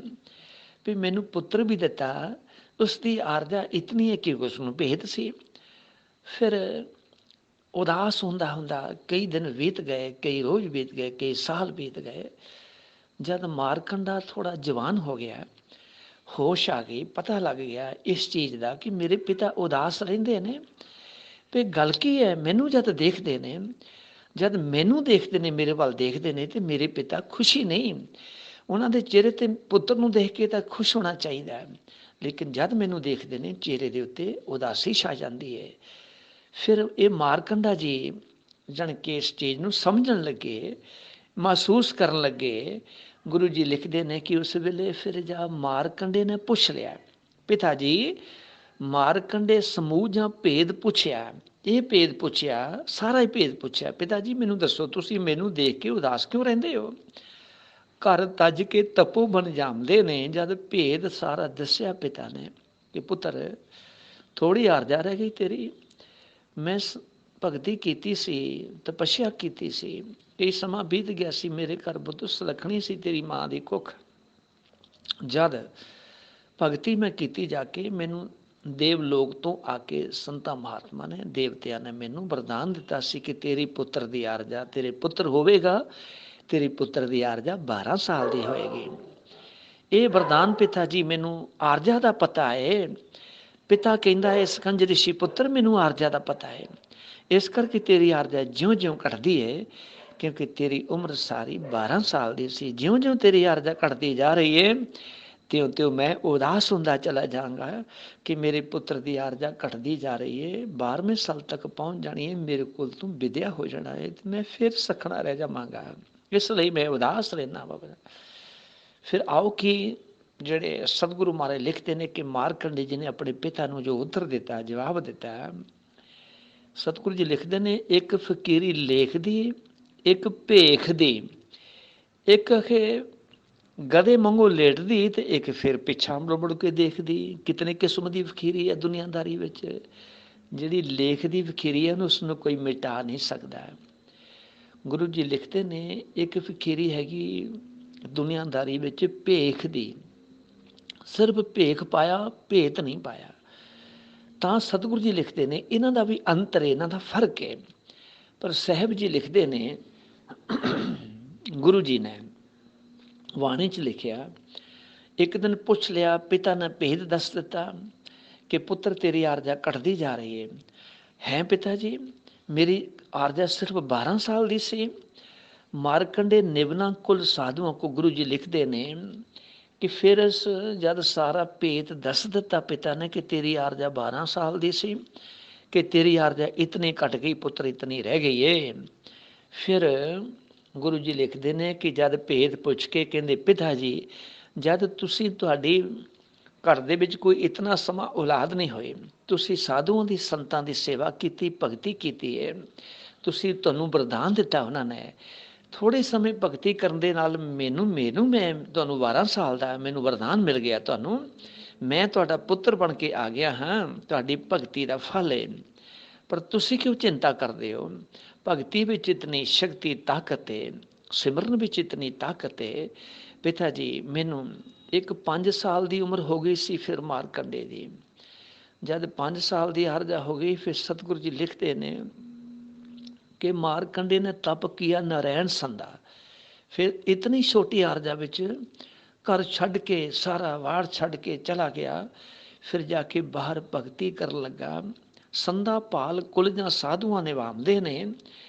ਵੀ ਮੈਨੂੰ ਪੁੱਤਰ ਵੀ ਦਿੱਤਾ, ਉਸਦੀ ਆਰਜਾ ਇਤਨੀ ਹੈ ਕਿ ਉਸ ਨੂੰ ਭੇਦ ਸੀ। ਫਿਰ ਉਦਾਸ ਹੁੰਦਾ ਹੁੰਦਾ ਕਈ ਦਿਨ ਬੀਤ ਗਏ, ਕਈ ਰੋਜ਼ ਬੀਤ ਗਏ, ਕਈ ਸਾਲ ਬੀਤ ਗਏ। ਜਦ ਮਾਰਕੰਡਾ ਥੋੜਾ ਜਵਾਨ ਹੋ ਗਿਆ, ਹੋਸ਼ ਆ ਗਈ, ਪਤਾ ਲੱਗ ਗਿਆ ਇਸ ਚੀਜ਼ ਦਾ ਕਿ ਮੇਰੇ ਪਿਤਾ ਉਦਾਸ ਰਹਿੰਦੇ ਨੇ ਤੇ ਗੱਲ ਕੀ ਹੈ। ਮੈਨੂੰ ਜਦ ਦੇਖਦੇ ਨੇ, ਜਦ ਮੈਨੂੰ ਦੇਖਦੇ ਨੇ, ਮੇਰੇ ਵੱਲ ਦੇਖਦੇ ਨੇ ਤੇ ਮੇਰੇ ਪਿਤਾ ਖੁਸ਼ੀ ਨਹੀਂ, ਉਹਨਾਂ ਦੇ ਚਿਹਰੇ ਤੇ ਪੁੱਤਰ ਨੂੰ ਦੇਖ ਕੇ ਤਾਂ ਖੁਸ਼ ਹੋਣਾ ਚਾਹੀਦਾ ਹੈ, ਲੇਕਿਨ ਜਦ ਮੈਨੂੰ ਦੇਖਦੇ ਨੇ ਚਿਹਰੇ ਦੇ ਉੱਤੇ ਉਦਾਸੀ ਛਾ ਜਾਂਦੀ ਹੈ। ਫਿਰ ਇਹ ਮਾਰਕੰਡਾ ਜੀ ਜਾਣ ਕੇ ਇਸ ਚੀਜ਼ ਨੂੰ ਸਮਝਣ ਲੱਗੇ, ਮਹਿਸੂਸ ਕਰਨ ਲੱਗੇ। ਗੁਰੂ ਜੀ ਲਿਖਦੇ ਨੇ ਕਿ ਉਸ ਵੇਲੇ ਫਿਰ ਜਾ ਮਾਰਕੰਡੇ ਨੇ ਪੁੱਛ ਲਿਆ, ਪਿਤਾ ਜੀ ਮਾਰਕੰਡੇ ਸਮੂਹ ਜਾਂ ਭੇਦ ਪੁੱਛਿਆ, ਇਹ ਭੇਦ ਪੁੱਛਿਆ, ਸਾਰਾ ਹੀ ਭੇਦ ਪੁੱਛਿਆ। ਪਿਤਾ ਜੀ ਮੈਨੂੰ ਦੱਸੋ, ਤੁਸੀਂ ਮੈਨੂੰ ਦੇਖ ਕੇ ਉਦਾਸ ਕਿਉਂ ਰਹਿੰਦੇ ਹੋ? ਘਰ ਤੱਜ ਕੇ ਤਪੋ ਬਣ ਜਾਂਦੇ ਨੇ। ਜਦ ਭੇਦ ਸਾਰਾ ਦੱਸਿਆ ਪਿਤਾ ਨੇ ਕਿ ਪੁੱਤਰ ਥੋੜੀ ਆਰਜਾ ਰਹਿ ਗਈ ਤੇਰੀ, ਮੈਂ ਭਗਤੀ ਕੀਤੀ ਸੀ, ਤਪੱਸਿਆ ਕੀਤੀ ਸੀ, ਇਹ ਸਮਾਂ ਬੀਤ ਗਿਆ ਸੀ, ਮੇਰੇ ਘਰ ਬੁੱਧ ਸੁਲੱਖਣੀ ਸੀ ਤੇਰੀ ਮਾਂ ਦੀ ਕੁੱਖ। ਜਦ ਭਗਤੀ ਮੈਂ ਕੀਤੀ ਜਾ ਕੇ, ਮੈਨੂੰ ਦੇਵ ਲੋਕ ਤੋਂ ਆ ਕੇ ਸੰਤਾਂ ਮਹਾਤਮਾ ਨੇ, ਦੇਵਤਿਆਂ ਨੇ ਮੈਨੂੰ ਵਰਦਾਨ ਦਿੱਤਾ ਸੀ ਕਿ ਤੇਰੀ ਪੁੱਤਰ ਦੀ ਆਰਜਾ, ਤੇਰੇ ਪੁੱਤਰ ਹੋਵੇਗਾ, ਤੇਰੇ ਪੁੱਤਰ ਦੀ ਆਰਜਾ 12 ਸਾਲ ਦੀ ਹੋਏਗੀ। ਇਹ ਵਰਦਾਨ ਪਿਤਾ ਜੀ ਮੈਨੂੰ ਆਰਜਾ ਦਾ ਪਤਾ ਹੈ। ਪਿਤਾ ਕਹਿੰਦਾ ਹੈ ਸਕੰਜ ਰਿਸ਼ੀ ਪੁੱਤਰ ਮੈਨੂੰ ਆਰਜਾ ਦਾ ਪਤਾ ਹੈ, ਇਸ ਕਰਕੇ ਤੇਰੀ ਆਰਜਾ ਜਿਉਂ-ਜਿਉਂ ਘਟਦੀ ਹੈ, ਕਿਉਂਕਿ ਤੇਰੀ ਉਮਰ ਸਾਰੀ 12 ਸਾਲ ਦੀ ਸੀ, ਜਿਉਂ-ਜਿਉਂ ਤੇਰੀ ਆਰਜਾ ਘਟਦੀ ਜਾ ਰਹੀ ਹੈ ਤਿਉਂ-ਤਿਉਂ ਮੈਂ ਉਦਾਸ ਹੁੰਦਾ ਚਲਾ ਜਾਵਾਂਗਾ ਕਿ ਮੇਰੇ ਪੁੱਤਰ ਦੀ ਆਰਜਾ ਘਟਦੀ ਜਾ ਰਹੀ ਹੈ, 12ਵੇਂ ਸਾਲ ਤੱਕ ਪਹੁੰਚ ਜਾਣੀ ਹੈ, ਮੇਰੇ ਕੋਲ ਤੋਂ ਵਿਦਿਆ ਹੋ ਜਾਣਾ ਹੈ ਤੇ ਮੈਂ ਫਿਰ ਸਖਣਾ ਰਹਿ ਜਾਵਾਂਗਾ, ਇਸ ਲਈ ਮੈਂ ਉਦਾਸ ਰਹਿਣਾ ਬਾਬਾ। ਫਿਰ ਆਓ ਕਿ ਜਿਹੜੇ ਸਤਿਗੁਰੂ ਮਹਾਰਾਜ ਲਿਖਦੇ ਨੇ ਕਿ ਮਾਰਕੰਡੇ ਜੀ ਨੇ ਆਪਣੇ ਪਿਤਾ ਨੂੰ ਜੋ ਉੱਤਰ ਦਿੱਤਾ, ਜਵਾਬ ਦਿੱਤਾ, ਸਤਿਗੁਰੂ ਜੀ ਲਿਖਦੇ ਨੇ, ਇੱਕ ਫਕੀਰੀ ਲੇਖਦੀ, ਇੱਕ ਭੇਖਦੀ, ਇੱਕ ਗਧੇ ਵਾਂਗੂ ਲੇਟਦੀ ਤੇ ਇੱਕ ਫਿਰ ਪਿੱਛਾ ਮੁੜ ਕੇ ਦੇਖਦੀ। ਕਿਤਨੇ ਕਿਸਮ ਦੀ ਫਕੀਰੀ ਹੈ ਦੁਨੀਆਦਾਰੀ ਵਿੱਚ। ਜਿਹੜੀ ਲੇਖਦੀ ਫਕੀਰੀ ਹੈ ਉਸਨੂੰ ਕੋਈ ਮਿਟਾ ਨਹੀਂ ਸਕਦਾ। ਗੁਰੂ ਜੀ ਲਿਖਦੇ ਨੇ ਇੱਕ ਫਕੀਰੀ ਹੈਗੀ ਦੁਨੀਆਦਾਰੀ ਵਿੱਚ ਭੇਖ ਦੀ, ਸਿਰਫ ਭੇਖ ਪਾਇਆ, ਭੇਤ ਨਹੀਂ ਪਾਇਆ। ਤਾਂ ਸਤਿਗੁਰੂ ਜੀ ਲਿਖਦੇ ਨੇ ਇਹਨਾਂ ਦਾ ਵੀ ਅੰਤਰ ਹੈ, ਇਹਨਾਂ ਦਾ ਫਰਕ ਹੈ। ਪਰ ਸਾਹਿਬ ਜੀ ਲਿਖਦੇ ਨੇ, ਗੁਰੂ ਜੀ ਨੇ ਬਾਣੀ 'ਚ ਲਿਖਿਆ, ਇੱਕ ਦਿਨ ਪੁੱਛ ਲਿਆ, ਪਿਤਾ ਨੇ ਭੇਦ ਦੱਸ ਦਿੱਤਾ ਕਿ ਪੁੱਤਰ ਤੇਰੀ ਆਰਜਾ ਘਟਦੀ ਜਾ ਰਹੀ ਹੈ ਪਿਤਾ ਜੀ, ਮੇਰੀ ਆਰਜਾ ਸਿਰਫ 12 ਸਾਲ ਦੀ ਸੀ। ਮਾਰਕੰਡੇ ਨਿਵਨਾ ਕੁਲ ਸਾਧੂਆਂ ਕੋ ਗੁਰੂ ਜੀ ਲਿਖਦੇ ਨੇ ਕਿ ਫਿਰ ਇਸ ਜਦ ਸਾਰਾ ਭੇਤ ਦੱਸ ਦਿੱਤਾ ਪਿਤਾ ਨੇ ਕਿ ਤੇਰੀ ਆਰਜਾ 12 ਸਾਲ ਦੀ ਸੀ, ਕਿ ਤੇਰੀ ਆਰਜਾ ਇਤਨੀ ਘਟ ਗਈ ਪੁੱਤਰ, ਇਤਨੀ ਰਹਿ ਗਈ ਏ। ਫਿਰ ਗੁਰੂ ਜੀ ਲਿਖਦੇ ਨੇ ਕਿ ਜਦ ਭੇਦ ਪੁੱਛ ਕੇ ਕਹਿੰਦੇ ਪਿਤਾ ਜੀ ਜਦ ਤੁਸੀਂ ਤੁਹਾਡੀ ਘਰ ਦੇ ਵਿੱਚ ਕੋਈ ਇਤਨਾ ਸਮਾਂ ਔਲਾਦ ਨਹੀਂ ਹੋਈ, ਤੁਸੀਂ ਸਾਧੂਆਂ ਦੀ ਸੰਤਾਂ ਦੀ ਸੇਵਾ ਕੀਤੀ, ਭਗਤੀ ਕੀਤੀ ਹੈ, ਤੁਹਾਨੂੰ ਵਰਦਾਨ ਦਿੱਤਾ ਉਹਨਾਂ ਨੇ। ਥੋੜ੍ਹੇ ਸਮੇਂ ਭਗਤੀ ਕਰਨ ਦੇ ਨਾਲ ਮੈਨੂੰ ਮੈਂ ਤੁਹਾਨੂੰ 12 ਸਾਲ ਦਾ ਮੈਨੂੰ ਵਰਦਾਨ ਮਿਲ ਗਿਆ, ਮੈਂ ਤੁਹਾਡਾ ਪੁੱਤਰ ਬਣ ਕੇ ਆ ਗਿਆ ਹਾਂ, ਤੁਹਾਡੀ ਭਗਤੀ ਦਾ ਫਲ ਹੈ। ਪਰ ਤੁਸੀਂ ਕਿਉਂ ਚਿੰਤਾ ਕਰਦੇ ਹੋ? ਭਗਤੀ ਵਿੱਚ ਇਤਨੀ ਸ਼ਕਤੀ ਤਾਕਤ ਹੈ, ਸਿਮਰਨ ਵਿੱਚ ਇਤਨੀ ਤਾਕਤ ਹੈ। ਪਿਤਾ ਜੀ ਮੈਨੂੰ 5 ਸਾਲ ਦੀ ਉਮਰ ਹੋ ਗਈ ਸੀ ਫਿਰ ਮਾਰਕੰਡੇ ਦੀ। ਜਦ 5 ਸਾਲ ਦੀ ਆਰਜਾ ਹੋ ਗਈ ਫਿਰ ਸਤਿਗੁਰੂ ਜੀ ਲਿਖਦੇ ਨੇ ਕਿ ਮਾਰਕੰਡੇ ਨੇ ਤਪ ਕੀਆ ਨਾਰਾਇਣ ਸੰਦਾ। ਫਿਰ ਇਤਨੀ ਛੋਟੀ ਆਰਜਾ ਵਿੱਚ ਘਰ ਛੱਡ ਕੇ, ਸਾਰਾ ਵਾੜ ਛੱਡ ਕੇ ਚਲਾ ਗਿਆ। ਫਿਰ ਜਾ ਕੇ ਬਾਹਰ ਭਗਤੀ ਕਰਨ ਲੱਗਾ। ਸੰਦਾ ਭਾਲ ਕੁਲ ਜਾਂ ਸਾਧੂਆਂ ਨਿਭਾਉਂਦੇ ਨੇ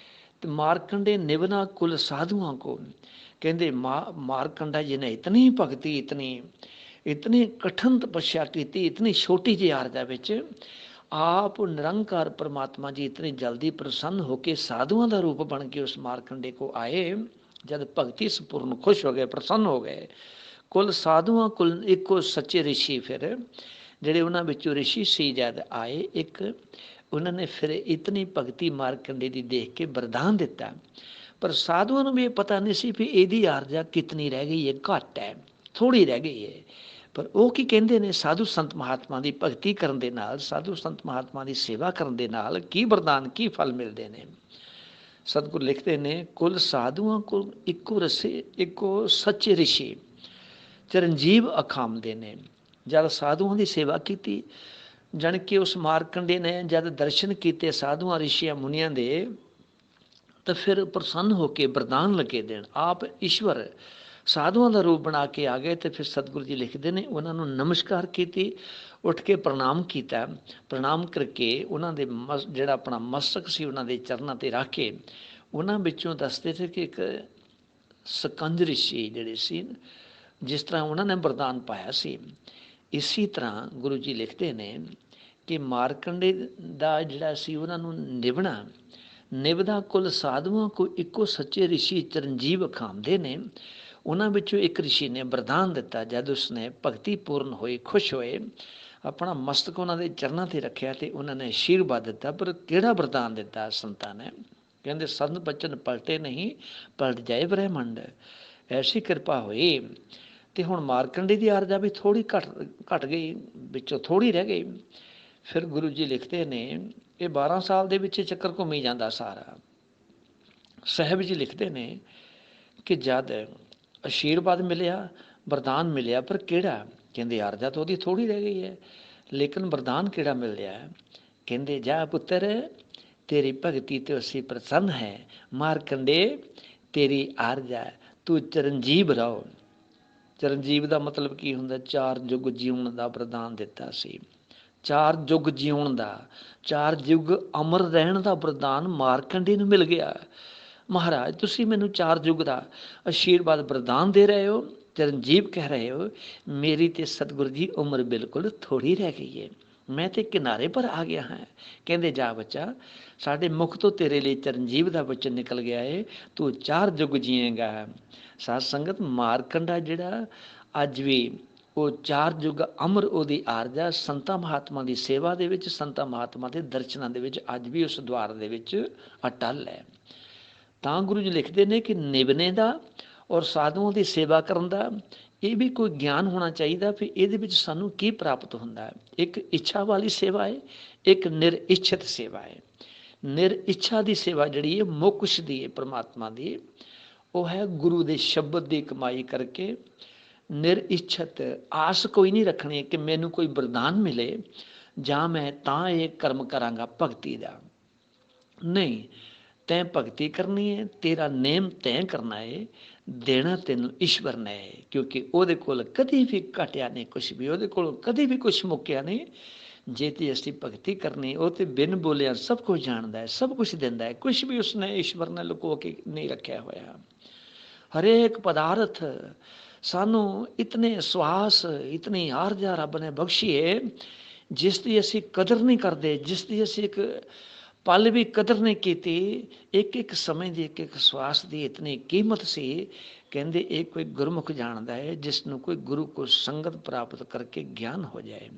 ਤੇ ਮਾਰਕੰਡੇ ਨਿਵਨਾ ਕੁਲ ਸਾਧੂਆਂ ਕੋ। ਕਹਿੰਦੇ ਮਾਰਕੰਡਾ ਜੀ ਨੇ ਇਤਨੀ ਭਗਤੀ, ਇਤਨੀ ਕਠਿਨ ਤਪੱਸਿਆ ਕੀਤੀ, ਇਤਨੀ ਛੋਟੀ ਜਿਹੀ ਆਰਜਾ ਵਿੱਚ ਆਪ ਨਿਰੰਕਾਰ ਪਰਮਾਤਮਾ ਜੀ ਇਤਨੀ ਜਲਦੀ ਪ੍ਰਸੰਨ ਹੋ ਕੇ ਸਾਧੂਆਂ ਦਾ ਰੂਪ ਬਣ ਕੇ ਉਸ ਮਾਰਕੰਡੇ ਕੋ ਆਏ। ਜਦ ਭਗਤੀ ਸੰਪੂਰਨ ਖੁਸ਼ ਹੋ ਗਏ, ਪ੍ਰਸੰਨ ਹੋ ਗਏ। ਕੁਲ ਸਾਧੂਆਂ ਕੁਲ ਇੱਕੋ ਸੱਚੇ ਰਿਸ਼ੀ, ਫਿਰ ਜਿਹੜੇ ਉਹਨਾਂ ਵਿੱਚੋਂ ਰਿਸ਼ੀ ਸੀ ਜਦ ਆਏ ਉਹਨਾਂ ਨੇ ਫਿਰ ਇਤਨੀ ਭਗਤੀ ਮਾਰਕੰਡੇ ਦੀ ਦੇਖ ਕੇ ਵਰਦਾਨ ਦਿੱਤਾ। ਪਰ ਸਾਧੂਆਂ ਨੂੰ ਵੀ ਇਹ ਪਤਾ ਨਹੀਂ ਸੀ ਵੀ ਇਹਦੀ ਆਰਜਾ ਕਿਤਨੀ ਰਹਿ ਗਈ ਹੈ, ਘੱਟ ਹੈ, ਥੋੜ੍ਹੀ ਰਹਿ ਗਈ ਹੈ। ਪਰ ਉਹ ਕੀ ਕਹਿੰਦੇ ਨੇ, ਸਾਧੂ ਸੰਤ ਮਹਾਤਮਾ ਦੀ ਭਗਤੀ ਕਰਨ ਦੇ ਨਾਲ, ਸਾਧੂ ਸੰਤ ਮਹਾਤਮਾ ਦੀ ਸੇਵਾ ਕਰਨ ਦੇ ਨਾਲ ਕੀ ਵਰਦਾਨ, ਕੀ ਫਲ ਮਿਲਦੇ ਨੇ। ਸਤਿਗੁਰ ਲਿਖਦੇ ਨੇ ਕੁਲ ਸਾਧੂਆਂ ਕੋਲ ਇੱਕੋ ਰਸੇ, ਇੱਕੋ ਸੱਚੇ ਰਿਸ਼ੀ ਚਰਨਜੀਵ ਅਖਾਮਦੇ ਨੇ। ਜਦ ਸਾਧੂਆਂ ਦੀ ਸੇਵਾ ਕੀਤੀ, ਜਾਣੀ ਕਿ ਉਸ ਮਾਰਕੰਡੇ ਨੇ ਜਦ ਦਰਸ਼ਨ ਕੀਤੇ ਸਾਧੂਆਂ ਰਿਸ਼ੀਆਂ ਮੁਨੀਆਂ ਦੇ, ਤਾਂ ਫਿਰ ਪ੍ਰਸੰਨ ਹੋ ਕੇ ਵਰਦਾਨ ਲੱਗੇ ਦੇਣ। ਆਪ ਈਸ਼ਵਰ ਸਾਧੂਆਂ ਦਾ ਰੂਪ ਬਣਾ ਕੇ ਆ ਗਏ। ਤੇ ਫਿਰ ਸਤਿਗੁਰੂ ਜੀ ਲਿਖਦੇ ਨੇ ਉਹਨਾਂ ਨੂੰ ਨਮਸਕਾਰ ਕੀਤੀ, ਉੱਠ ਕੇ ਪ੍ਰਣਾਮ ਕੀਤਾ। ਪ੍ਰਣਾਮ ਕਰਕੇ ਉਹਨਾਂ ਦੇ ਜਿਹੜਾ ਆਪਣਾ ਮਸਤਕ ਸੀ ਉਹਨਾਂ ਦੇ ਚਰਨਾਂ 'ਤੇ ਰੱਖ ਕੇ ਉਹਨਾਂ ਵਿੱਚੋਂ ਦੱਸਦੇ ਸੀ ਕਿ ਇੱਕ ਸਕੰਜ ਰਿਸ਼ੀ ਜਿਹੜੇ ਸੀ, ਜਿਸ ਤਰ੍ਹਾਂ ਉਹਨਾਂ ਨੇ ਵਰਦਾਨ ਪਾਇਆ ਸੀ, ਇਸੀ ਤਰ੍ਹਾਂ ਗੁਰੂ ਜੀ ਲਿਖਦੇ ਨੇ ਕਿ ਮਾਰਕੰਡੇ ਦਾ ਜਿਹੜਾ ਸੀ ਉਹਨਾਂ ਨੂੰ ਨਿਭਦਾ ਕੁਲ ਸਾਧੂਆਂ ਕੋ ਇੱਕੋ ਸੱਚੇ ਰਿਸ਼ੀ ਚਰਨਜੀਵ ਅਖਾਮਦੇ ਨੇ। ਉਹਨਾਂ ਵਿੱਚੋਂ ਇੱਕ ਰਿਸ਼ੀ ਨੇ ਵਰਦਾਨ ਦਿੱਤਾ। ਜਦ ਉਸਨੇ ਭਗਤੀ ਪੂਰਨ ਹੋਈ, ਖੁਸ਼ ਹੋਏ, ਆਪਣਾ ਮਸਤਕ ਉਹਨਾਂ ਦੇ ਚਰਨਾਂ 'ਤੇ ਰੱਖਿਆ ਤੇ ਉਹਨਾਂ ਨੇ ਆਸ਼ੀਰਵਾਦ ਦਿੱਤਾ। ਪਰ ਕਿਹੜਾ ਵਰਦਾਨ ਦਿੱਤਾ ਸੰਤਾਂ ਨੇ? ਕਹਿੰਦੇ ਸੰਤ ਬਚਨ ਪਲਟੇ ਨਹੀਂ, ਪਲਟ ਜਾਏ ਬ੍ਰਹਿਮੰਡ। ਐਸੀ ਕਿਰਪਾ ਹੋਈ ਤੇ ਹੁਣ ਮਾਰਕੰਡੇ ਦੀ ਆਰਜਾ ਵੀ ਥੋੜ੍ਹੀ ਘਟ ਗਈ, ਵਿੱਚੋਂ ਥੋੜ੍ਹੀ ਰਹਿ ਗਈ। ਫਿਰ ਗੁਰੂ ਜੀ ਲਿਖਦੇ ਨੇ ਇਹ 12 ਸਾਲ ਦੇ ਵਿੱਚ ਚੱਕਰ ਘੁੰਮੀ ਜਾਂਦਾ ਸਾਰਾ। ਸਾਹਿਬ ਜੀ ਲਿਖਦੇ ਨੇ ਕਿ ਜਦ ਆਸ਼ੀਰਵਾਦ ਮਿਲਿਆ, ਵਰਦਾਨ ਮਿਲਿਆ, ਪਰ ਕਿਹੜਾ? ਕਹਿੰਦੇ ਆਰਜਾ ਤਾਂ ਉਹਦੀ ਥੋੜ੍ਹੀ ਰਹਿ ਗਈ ਹੈ, ਲੇਕਿਨ ਵਰਦਾਨ ਕਿਹੜਾ ਮਿਲ ਰਿਹਾ? ਕਹਿੰਦੇ ਜਾ ਪੁੱਤਰ, ਤੇਰੀ ਭਗਤੀ ਤੇ ਅਸੀਂ ਪ੍ਰਸੰਨ ਹੈ। ਮਾਰਕੰਡੇ ਤੇਰੀ ਆਰਜਾ, ਤੂੰ ਚਰਨਜੀਵ ਰਹੋ। ਚਰਨਜੀਵ ਦਾ ਮਤਲਬ ਕੀ ਹੁੰਦਾ? 4 ਯੁੱਗ ਜਿਉਣ ਦਾ ਵਰਦਾਨ ਦਿੱਤਾ ਸੀ। 4 ਯੁੱਗ ਜਿਉਣ ਦਾ, 4 ਯੁੱਗ ਅਮਰ ਰਹਿਣ ਦਾ ਵਰਦਾਨ ਮਾਰਕੰਡੇ ਨੂੰ ਮਿਲ ਗਿਆ। ਮਹਾਰਾਜ ਤੁਸੀਂ ਮੈਨੂੰ 4 ਯੁੱਗ ਦਾ ਆਸ਼ੀਰਵਾਦ ਵਰਦਾਨ ਦੇ ਰਹੇ ਹੋ, ਚਰਨਜੀਵ ਕਹਿ ਰਹੇ ਹੋ। ਮੇਰੀ ਤੇ ਸਤਿਗੁਰੂ ਜੀ ਉਮਰ ਬਿਲਕੁਲ ਥੋੜ੍ਹੀ ਰਹਿ ਗਈ ਹੈ, ਮੈਂ ਤੇ ਕਿਨਾਰੇ ਪਰ ਆ ਗਿਆ ਹਾਂ। ਕਹਿੰਦੇ ਜਾ ਬੱਚਾ, ਸਾਡੇ ਮੁਖ ਤੋਂ ਤੇਰੇ ਲਈ ਚਰਨਜੀਵ ਦਾ ਬਚਨ ਨਿਕਲ ਗਿਆ ਹੈ, ਤੂੰ 4 ਯੁੱਗ ਜੀਏਗਾ। ਸਾਧ ਸੰਗਤ, ਮਾਰਕੰਡਾ ਜਿਹੜਾ ਅੱਜ ਵੀ ਉਹ 4 ਯੁੱਗ ਅਮਰ ਉਹਦੀ ਆਰਜਾ ਸੰਤਾਂ ਮਹਾਤਮਾ ਦੀ ਸੇਵਾ ਦੇ ਵਿੱਚ, ਸੰਤਾਂ ਮਹਾਤਮਾ ਦੇ ਦਰਸ਼ਨਾਂ ਦੇ ਵਿੱਚ ਅੱਜ ਵੀ ਉਸ ਦੁਆਰ ਦੇ ਵਿੱਚ ਅਟੱਲ ਹੈ। ਤਾਂ ਗੁਰੂ ਜੀ ਲਿਖਦੇ ਨੇ ਕਿ ਨਿਭਣੇ ਦਾ ਔਰ ਸਾਧੂਆਂ ਦੀ ਸੇਵਾ ਕਰਨ ਦਾ ਇਹ ਵੀ ਕੋਈ ਗਿਆਨ ਹੋਣਾ ਚਾਹੀਦਾ ਵੀ ਇਹਦੇ ਵਿੱਚ ਸਾਨੂੰ ਕੀ ਪ੍ਰਾਪਤ ਹੁੰਦਾ ਹੈ। ਇੱਕ ਇੱਛਾ ਵਾਲੀ ਸੇਵਾ ਹੈ, ਇੱਕ ਨਿਰਇੱਛਤ ਸੇਵਾ ਹੈ। ਨਿਰਇੱਛਾ ਦੀ ਸੇਵਾ ਜਿਹੜੀ ਹੈ, ਮੋਕਸ਼ ਦੀ ਹੈ, ਪਰਮਾਤਮਾ ਦੀ, ਉਹ ਹੈ ਗੁਰੂ ਦੇ ਸ਼ਬਦ ਦੀ ਕਮਾਈ ਕਰਕੇ। ਨਿਰਇੱਛਤ ਆਸ ਕੋਈ ਨਹੀਂ ਰੱਖਣੀ ਕਿ ਮੈਨੂੰ ਕੋਈ ਵਰਦਾਨ ਮਿਲੇ ਜਾਂ ਮੈਂ ਤਾਂ ਇਹ ਕਰਮ ਕਰਾਂਗਾ ਭਗਤੀ ਦਾ। ਨਹੀਂ, ਤੈਂ ਭਗਤੀ ਕਰਨੀ ਹੈ, ਤੇਰਾ ਨੇਮ ਤੈਂ ਕਰਨਾ ਹੈ, ਦੇਣਾ ਤੈਨੂੰ ਈਸ਼ਵਰ ਨੇ ਹੈ। ਕਿਉਂਕਿ ਉਹਦੇ ਕੋਲ ਕਦੀ ਵੀ ਘਟਿਆ ਨਹੀਂ ਕੁਛ ਵੀ, ਉਹਦੇ ਕੋਲ ਕਦੀ ਵੀ ਕੁਛ ਮੁੱਕਿਆ ਨਹੀਂ। ਜੇ ਤੇ ਅਸੀਂ ਭਗਤੀ ਕਰਨੀ, ਉਹ ਤੇ ਬਿਨ ਬੋਲਿਆ ਸਭ ਕੁਝ ਜਾਣਦਾ ਹੈ, ਸਭ ਕੁਝ ਦਿੰਦਾ ਹੈ, ਕੁਝ ਵੀ ਉਸਨੇ ਈਸ਼ਵਰ ਨੇ ਲੁਕੋ ਕੇ ਨਹੀਂ ਰੱਖਿਆ ਹੋਇਆ। ਹਰੇਕ ਪਦਾਰਥ ਸਾਨੂੰ ਇਤਨੇ ਸਵਾਸ, ਇਤਨੀ ਆਰਜਾ ਰੱਬ ਨੇ ਬਖਸ਼ੀ ਹੈ, ਜਿਸ ਦੀ ਅਸੀਂ ਕਦਰ ਨਹੀਂ ਕਰਦੇ, ਜਿਸ ਦੀ ਅਸੀਂ ਇੱਕ ਪਲ ਵੀ ਕਦਰ ਨਹੀਂ ਕੀਤੀ। ਇੱਕ ਇੱਕ ਸਮੇਂ ਦੀ, ਇੱਕ ਇੱਕ ਸਵਾਸ ਦੀ ਇਤਨੀ ਕੀਮਤ ਸੀ। ਕਹਿੰਦੇ ਇਹ ਕੋਈ ਗੁਰਮੁਖ ਜਾਣਦਾ ਹੈ, ਜਿਸ ਨੂੰ ਕੋਈ ਗੁਰੂ ਕੋ ਸੰਗਤ ਪ੍ਰਾਪਤ ਕਰਕੇ ਗਿਆਨ ਹੋ ਜਾਏ।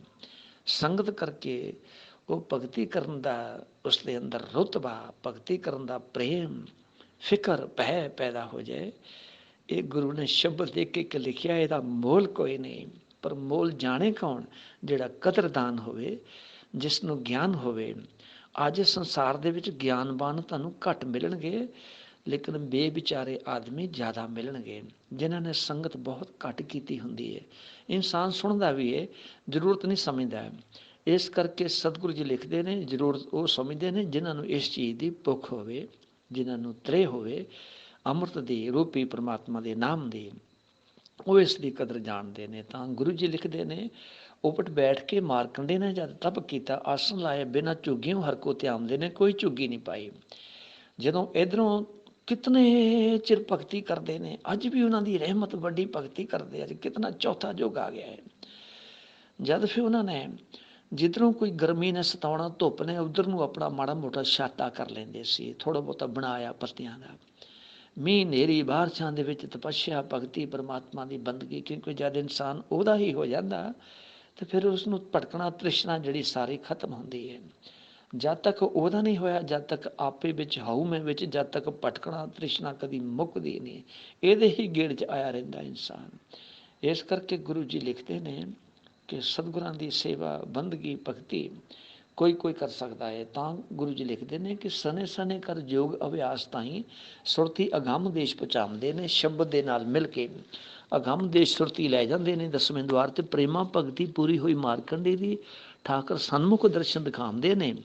ਸੰਗਤ ਕਰਕੇ ਉਹ ਭਗਤੀ ਕਰਨ ਦਾ ਉਸ ਦੇ ਅੰਦਰ ਰੁਤਬਾ, ਭਗਤੀ ਕਰਨ ਦਾ ਪ੍ਰੇਮ, ਫਿਕਰ, ਭੈ ਪੈਦਾ ਹੋ ਜਾਏ। ਇਹ ਗੁਰੂ ਨੇ ਸ਼ਬਦ ਇੱਕ ਇੱਕ ਲਿਖਿਆ, ਇਹਦਾ ਮੋਲ ਕੋਈ ਨਹੀਂ। ਪਰ ਮੋਲ ਜਾਣੇ ਕੌਣ? ਜਿਹੜਾ ਕਦਰਦਾਨ ਹੋਵੇ, ਜਿਸ ਨੂੰ ਗਿਆਨ ਹੋਵੇ। ਅੱਜ ਸੰਸਾਰ ਦੇ ਵਿੱਚ ਗਿਆਨਵਾਨ ਤੁਹਾਨੂੰ ਘੱਟ ਮਿਲਣਗੇ, ਲੇਕਿਨ ਬੇਵਿਚਾਰੇ ਆਦਮੀ ਜ਼ਿਆਦਾ ਮਿਲਣਗੇ, ਜਿਨ੍ਹਾਂ ਨੇ ਸੰਗਤ ਬਹੁਤ ਘੱਟ ਕੀਤੀ ਹੁੰਦੀ ਹੈ। ਇਨਸਾਨ ਸੁਣਦਾ ਵੀ ਹੈ, ਜ਼ਰੂਰਤ ਨਹੀਂ ਸਮਝਦਾ। ਇਸ ਕਰਕੇ ਸਤਿਗੁਰੂ ਜੀ ਲਿਖਦੇ ਨੇ, ਜ਼ਰੂਰਤ ਉਹ ਸਮਝਦੇ ਨੇ ਜਿਨ੍ਹਾਂ ਨੂੰ ਇਸ ਚੀਜ਼ ਦੀ ਭੁੱਖ ਹੋਵੇ, ਜਿਨ੍ਹਾਂ ਨੂੰ ਤ੍ਰੇਹ ਹੋਵੇ ਅੰਮ੍ਰਿਤ ਦੀ, ਰੂਪੀ ਪਰਮਾਤਮਾ ਦੇ ਨਾਮ ਦੀ, ਉਹ ਇਸ ਦੀ ਕਦਰ ਜਾਣਦੇ ਨੇ। ਤਾਂ ਗੁਰੂ ਜੀ ਲਿਖਦੇ ਨੇ, ਉਪਟ ਬੈਠ ਕੇ ਮਾਰਕੰਡੇ ਨੇ ਜਦ ਤਪ ਕੀਤਾ, ਆਸਣ ਲਾਏ ਬਿਨਾਂ ਝੁੱਗੀਓਂ ਹਰ ਕੋ ਧਿਆਉਂਦੇ ਨੇ, ਕੋਈ ਝੁੱਗੀ ਨਹੀਂ ਪਾਈ। ਜਦੋਂ ਇੱਧਰੋਂ ਕਿਤਨੇ ਚਿਰ ਭਗਤੀ ਕਰਦੇ ਨੇ, ਅੱਜ ਵੀ ਉਹਨਾਂ ਦੀ ਰਹਿਮਤ ਵੱਡੀ ਭਗਤੀ ਕਰਦੇ। ਅੱਜ ਕਿਤਨਾ ਚੌਥਾ ਯੁੱਗ ਆ ਗਿਆ ਹੈ। ਜਦ ਫਿਰ ਉਹਨਾਂ ਨੇ ਜਿੱਧਰੋਂ ਕੋਈ ਗਰਮੀ ਨੇ ਸਤਾਉਣਾ, ਧੁੱਪ ਨੇ, ਉੱਧਰ ਨੂੰ ਆਪਣਾ ਮਾੜਾ ਮੋਟਾ ਛਾਤਾ ਕਰ ਲੈਂਦੇ ਸੀ, ਥੋੜ੍ਹਾ ਬਹੁਤਾ ਬਣਾਇਆ ਪੱਤਿਆਂ ਦਾ। ਮੀਂਹ ਹਨੇਰੀ ਬਾਰਿਸ਼ਾਂ ਦੇ ਵਿੱਚ ਤਪੱਸਿਆ, ਭਗਤੀ, ਪਰਮਾਤਮਾ ਦੀ ਬੰਦਗੀ। ਕਿਉਂਕਿ ਜਦ ਇਨਸਾਨ ਉਹਦਾ ਹੀ ਹੋ ਜਾਂਦਾ ਤੇ ਫਿਰ ਉਸਨੂੰ ਭਟਕਣਾ, ਤ੍ਰਿਸ਼ਨਾ ਜਿਹੜੀ ਸਾਰੀ ਖਤਮ ਹੁੰਦੀ ਹੈ। ਜਦ ਤੱਕ ਉਹਦਾ ਨਹੀਂ ਹੋਇਆ, ਜਦ ਤੱਕ ਆਪੇ ਵਿੱਚ ਹਉਮੈ ਵਿੱਚ, ਜਦ ਤੱਕ ਭਟਕਣਾ, ਤ੍ਰਿਸ਼ਨਾ ਕਦੀ ਮੁੱਕਦੀ ਨਹੀਂ। ਇਹਦੇ ਹੀ ਗੇੜ 'ਚ ਆਇਆ ਰਹਿੰਦਾ ਇਨਸਾਨ। ਇਸ ਕਰਕੇ ਗੁਰੂ ਜੀ ਲਿਖਦੇ ਨੇ ਕਿ ਸਤਿਗੁਰਾਂ ਦੀ ਸੇਵਾ, ਬੰਦਗੀ, ਭਗਤੀ ਕੋਈ ਕੋਈ ਕਰ ਸਕਦਾ ਹੈ। ਤਾਂ ਗੁਰੂ ਜੀ ਲਿਖਦੇ ਨੇ ਕਿ ਸਨੇ ਸਨੇ ਕਰ ਯੋਗ ਅਭਿਆਸ ਤਾਈਂ ਸੁਰਤੀ ਅਗੰਮ ਦੇਸ਼ ਪਹੁੰਚਾਉਂਦੇ ਨੇ। ਸ਼ਬਦ ਦੇ ਨਾਲ ਮਿਲ ਕੇ ਅਗੰਮ ਦੇਸ਼ ਸੁਰਤੀ ਲੈ ਜਾਂਦੇ ਨੇ। 10ਵੇਂ ਦੁਆਰ 'ਤੇ ਪ੍ਰੇਮਾ ਭਗਤੀ ਪੂਰੀ ਹੋਈ ਮਾਰਕੰਡੇ ਦੀ, ਠਾਕਰ ਸਨਮੁਖ ਦਰਸ਼ਨ ਦਿਖਾਉਂਦੇ ਨੇ।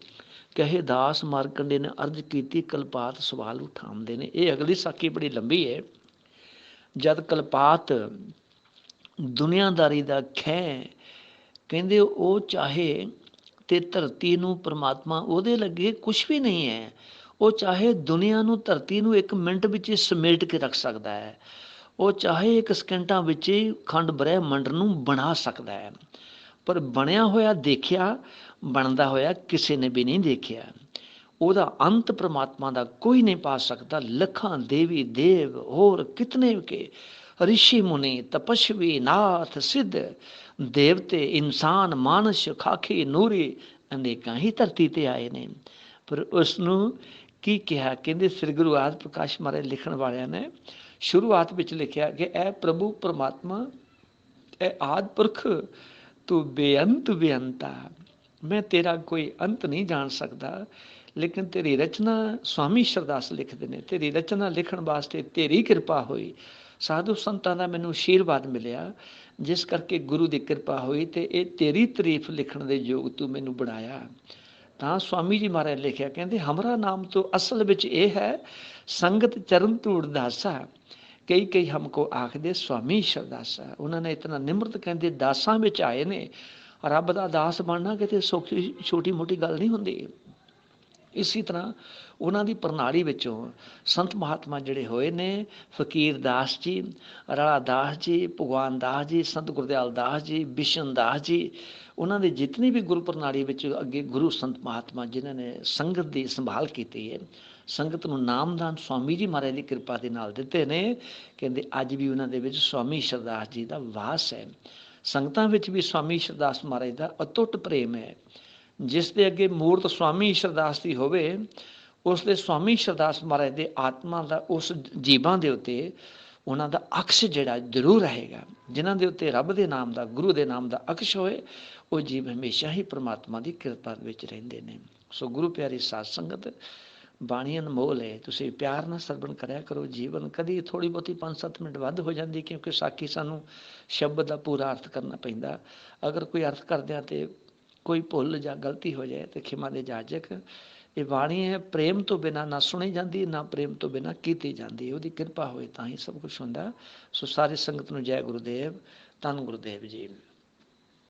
ਕਹੇ ਦਾਸ ਮਾਰਕੰਡੇ ਨੇ ਅਰਜ ਕੀਤੀ, ਕਲਪਾਤ ਸਵਾਲ ਉਠਾਉਂਦੇ ਨੇ। ਇਹ ਅਗਲੀ ਸਾਖੀ ਬੜੀ ਲੰਬੀ ਹੈ। ਜਦ ਕਲਪਾਤ ਦੁਨੀਆਦਾਰੀ ਦਾ ਖਹਿ, ਕਹਿੰਦੇ ਉਹ ਚਾਹੇ ਤੇ ਧਰਤੀ ਨੂੰ ਪਰਮਾਤਮਾ ਉਹਦੇ ਲੱਗੇ ਕੁਛ ਵੀ ਨਹੀਂ ਹੈ। ਉਹ ਚਾਹੇ ਦੁਨੀਆ ਨੂੰ, ਧਰਤੀ ਨੂੰ 1 ਮਿੰਟ ਵਿੱਚ ਹੀ ਸਮੇਟ ਕੇ ਰੱਖ ਸਕਦਾ ਹੈ। ਉਹ ਚਾਹੇ 1 ਸਕਿੰਟਾਂ ਵਿੱਚ ਹੀ ਖੰਡ ਬ੍ਰਹਿਮੰਡ ਨੂੰ ਬਣਾ ਸਕਦਾ ਹੈ। ਪਰ ਬਣਿਆ ਹੋਇਆ ਦੇਖਿਆ, ਬਣਦਾ ਹੋਇਆ ਕਿਸੇ ਨੇ ਵੀ ਨਹੀਂ ਦੇਖਿਆ। ਉਹਦਾ ਅੰਤ ਪਰਮਾਤਮਾ ਦਾ ਕੋਈ ਨਹੀਂ ਪਾ ਸਕਦਾ। ਲੱਖਾਂ ਦੇਵੀ ਦੇਵ, ਹੋਰ ਕਿਤਨੇ ਕੇ ਰਿਸ਼ੀ ਮੁਨੀ, ਤਪਸਵੀ, ਨਾਥ, ਸਿੱਧ, ਦੇਵਤੇ, ਇਨਸਾਨ, ਮਾਨਸ, ਖਾਖੀ, ਨੂਰੀ, ਅਨੇਕਾਂ ਹੀ ਧਰਤੀ 'ਤੇ ਆਏ ਨੇ। ਪਰ ਉਸ ਨੂੰ ਕੀ ਕਿਹਾ? ਕਹਿੰਦੇ ਸ੍ਰੀ ਗੁਰੂ ਆਦਿ ਪ੍ਰਕਾਸ਼ ਮਹਾਰਾਜ ਲਿਖਣ ਵਾਲਿਆਂ ਨੇ ਸ਼ੁਰੂਆਤ ਵਿੱਚ ਲਿਖਿਆ ਕਿ ਐ ਪ੍ਰਭੂ ਪਰਮਾਤਮਾ, ਐ ਆਦਿ ਪੁਰਖ, ਤੂੰ ਬੇਅੰਤ ਬੇਅੰਤਾ। ਮੈਂ ਤੇਰਾ ਕੋਈ ਅੰਤ ਨਹੀਂ ਜਾਣ ਸਕਦਾ, ਲੇਕਿਨ ਤੇਰੀ ਰਚਨਾ, ਸਵਾਮੀ ਸ਼ਰਦਾਸ ਲਿਖਦੇ ਨੇ, ਤੇਰੀ ਰਚਨਾ ਲਿਖਣ ਵਾਸਤੇ ਤੇਰੀ ਕਿਰਪਾ ਹੋਈ। ਸਾਧੂ ਸੰਤਾਂ ਦਾ ਮੈਨੂੰ ਆਸ਼ੀਰਵਾਦ ਮਿਲਿਆ, ਜਿਸ ਕਰਕੇ ਗੁਰੂ ਦੀ ਕਿਰਪਾ ਹੋਈ ਅਤੇ ਇਹ ਤੇਰੀ ਤਾਰੀਫ ਲਿਖਣ ਦੇ ਯੋਗ ਤੂੰ ਮੈਨੂੰ ਬਣਾਇਆ। ਤਾਂ ਸਵਾਮੀ ਜੀ ਮਹਾਰਾਜ ਲਿਖਿਆ, ਕਹਿੰਦੇ ਹਮਰਾ ਨਾਮ ਤੋਂ ਅਸਲ ਵਿੱਚ ਇਹ ਹੈ ਸੰਗਤ ਚਰਨ ਧੂੜ ਦਾਸਾ। ਕਈ ਕਈ ਹਮਕੋ ਆਖਦੇ ਸਵਾਮੀ ਸ਼ਰਦਾਸਾ। ਉਹਨਾਂ ਨੇ ਇਤਨਾ ਨਿਮਰਤ, ਕਹਿੰਦੇ ਦਾਸਾਂ ਵਿੱਚ ਆਏ ਨੇ। ਰੱਬ ਦਾ ਦਾਸ ਬਣਨਾ ਕਿਤੇ ਸੌਖੀ ਛੋਟੀ ਮੋਟੀ ਗੱਲ ਨਹੀਂ ਹੁੰਦੀ। ਇਸੇ ਤਰ੍ਹਾਂ ਉਹਨਾਂ ਦੀ ਪ੍ਰਣਾਲੀ ਵਿੱਚੋਂ ਸੰਤ ਮਹਾਤਮਾ ਜਿਹੜੇ ਹੋਏ ਨੇ, ਫਕੀਰ ਦਾਸ ਜੀ, ਰਾਲਾ ਦਾਸ ਜੀ, ਭਗਵਾਨ ਦਾਸ ਜੀ, ਸੰਤ ਗੁਰਦਿਆਲ ਦਾਸ ਜੀ, ਬਿਸ਼ਨ ਦਾਸ ਜੀ, ਉਹਨਾਂ ਦੀ ਜਿਤਨੀ ਵੀ ਗੁਰੂ ਪ੍ਰਣਾਲੀ ਵਿੱਚ ਅੱਗੇ ਗੁਰੂ ਸੰਤ ਮਹਾਤਮਾ ਜਿਨ੍ਹਾਂ ਨੇ ਸੰਗਤ ਦੀ ਸੰਭਾਲ ਕੀਤੀ ਹੈ, ਸੰਗਤ ਨੂੰ ਨਾਮਦਾਨ ਸਵਾਮੀ ਜੀ ਮਹਾਰਾਜ ਦੀ ਕਿਰਪਾ ਦੇ ਨਾਲ ਦਿੱਤੇ ਨੇ। ਕਹਿੰਦੇ ਅੱਜ ਵੀ ਉਹਨਾਂ ਦੇ ਵਿੱਚ ਸਵਾਮੀ ਸ਼ਰਦਾਸ ਜੀ ਦਾ ਵਾਸ ਹੈ। ਸੰਗਤਾਂ ਵਿੱਚ ਵੀ ਸਵਾਮੀ ਸ਼ਰਦਾਸ ਮਹਾਰਾਜ ਦਾ ਅਟੁੱਟ ਪ੍ਰੇਮ ਹੈ। ਜਿਸ ਦੇ ਅੱਗੇ ਮੂਰਤ ਸਵਾਮੀ ਸ਼ਰਦਾਸ ਦੀ ਹੋਵੇ, ਉਸ ਦੇ ਸਵਾਮੀ ਸ਼ਰਦਾਸ ਮਹਾਰਾਜ ਦੇ ਆਤਮਾ ਦਾ ਉਸ ਜੀਵਾਂ ਦੇ ਉੱਤੇ ਉਹਨਾਂ ਦਾ ਅਕਸ਼ ਜਿਹੜਾ ਜ਼ਰੂਰ ਰਹੇਗਾ। ਜਿਨ੍ਹਾਂ ਦੇ ਉੱਤੇ ਰੱਬ ਦੇ ਨਾਮ ਦਾ, ਗੁਰੂ ਦੇ ਨਾਮ ਦਾ ਅਕਸ਼ ਹੋਏ, ਉਹ ਜੀਵ ਹਮੇਸ਼ਾ ਹੀ ਪਰਮਾਤਮਾ ਦੀ ਕਿਰਪਾ ਵਿੱਚ ਰਹਿੰਦੇ ਨੇ। ਸੋ ਗੁਰੂ ਪਿਆਰੀ ਸਾਧ ਸੰਗਤ, ਬਾਣੀ ਅਨਮੋਲ ਹੈ, ਤੁਸੀਂ ਪਿਆਰ ਨਾਲ ਸਰਵਣ ਕਰਿਆ ਕਰੋ। ਜੀਵਨ ਕਦੀ ਥੋੜ੍ਹੀ ਬਹੁਤੀ 5-7 ਮਿੰਟ ਵੱਧ ਹੋ ਜਾਂਦੀ, ਕਿਉਂਕਿ ਸਾਖੀ ਸਾਨੂੰ ਸ਼ਬਦ ਦਾ ਪੂਰਾ ਅਰਥ ਕਰਨਾ ਪੈਂਦਾ। ਅਗਰ ਕੋਈ ਅਰਥ ਕਰਦਿਆਂ ਤੇ ਕੋਈ ਭੁੱਲ ਜਾਂ ਗਲਤੀ ਹੋ ਜਾਏ ਤਾਂ ਖਿਮਾ ਦੇ ਜਾਜਕ। ਇਹ ਬਾਣੀ ਹੈ, ਪ੍ਰੇਮ ਤੋਂ ਬਿਨਾਂ ਨਾ ਸੁਣੀ ਜਾਂਦੀ, ਨਾ ਪ੍ਰੇਮ ਤੋਂ ਬਿਨਾਂ ਕੀਤੀ ਜਾਂਦੀ। ਉਹਦੀ ਕਿਰਪਾ ਹੋਏ ਤਾਂ ਹੀ ਸਭ ਕੁਛ ਹੁੰਦਾ। ਸੋ ਸਾਰੀ ਸੰਗਤ ਨੂੰ ਜੈ ਗੁਰੂਦੇਵ, ਧੰਨ ਗੁਰੂਦੇਵ ਜੀ।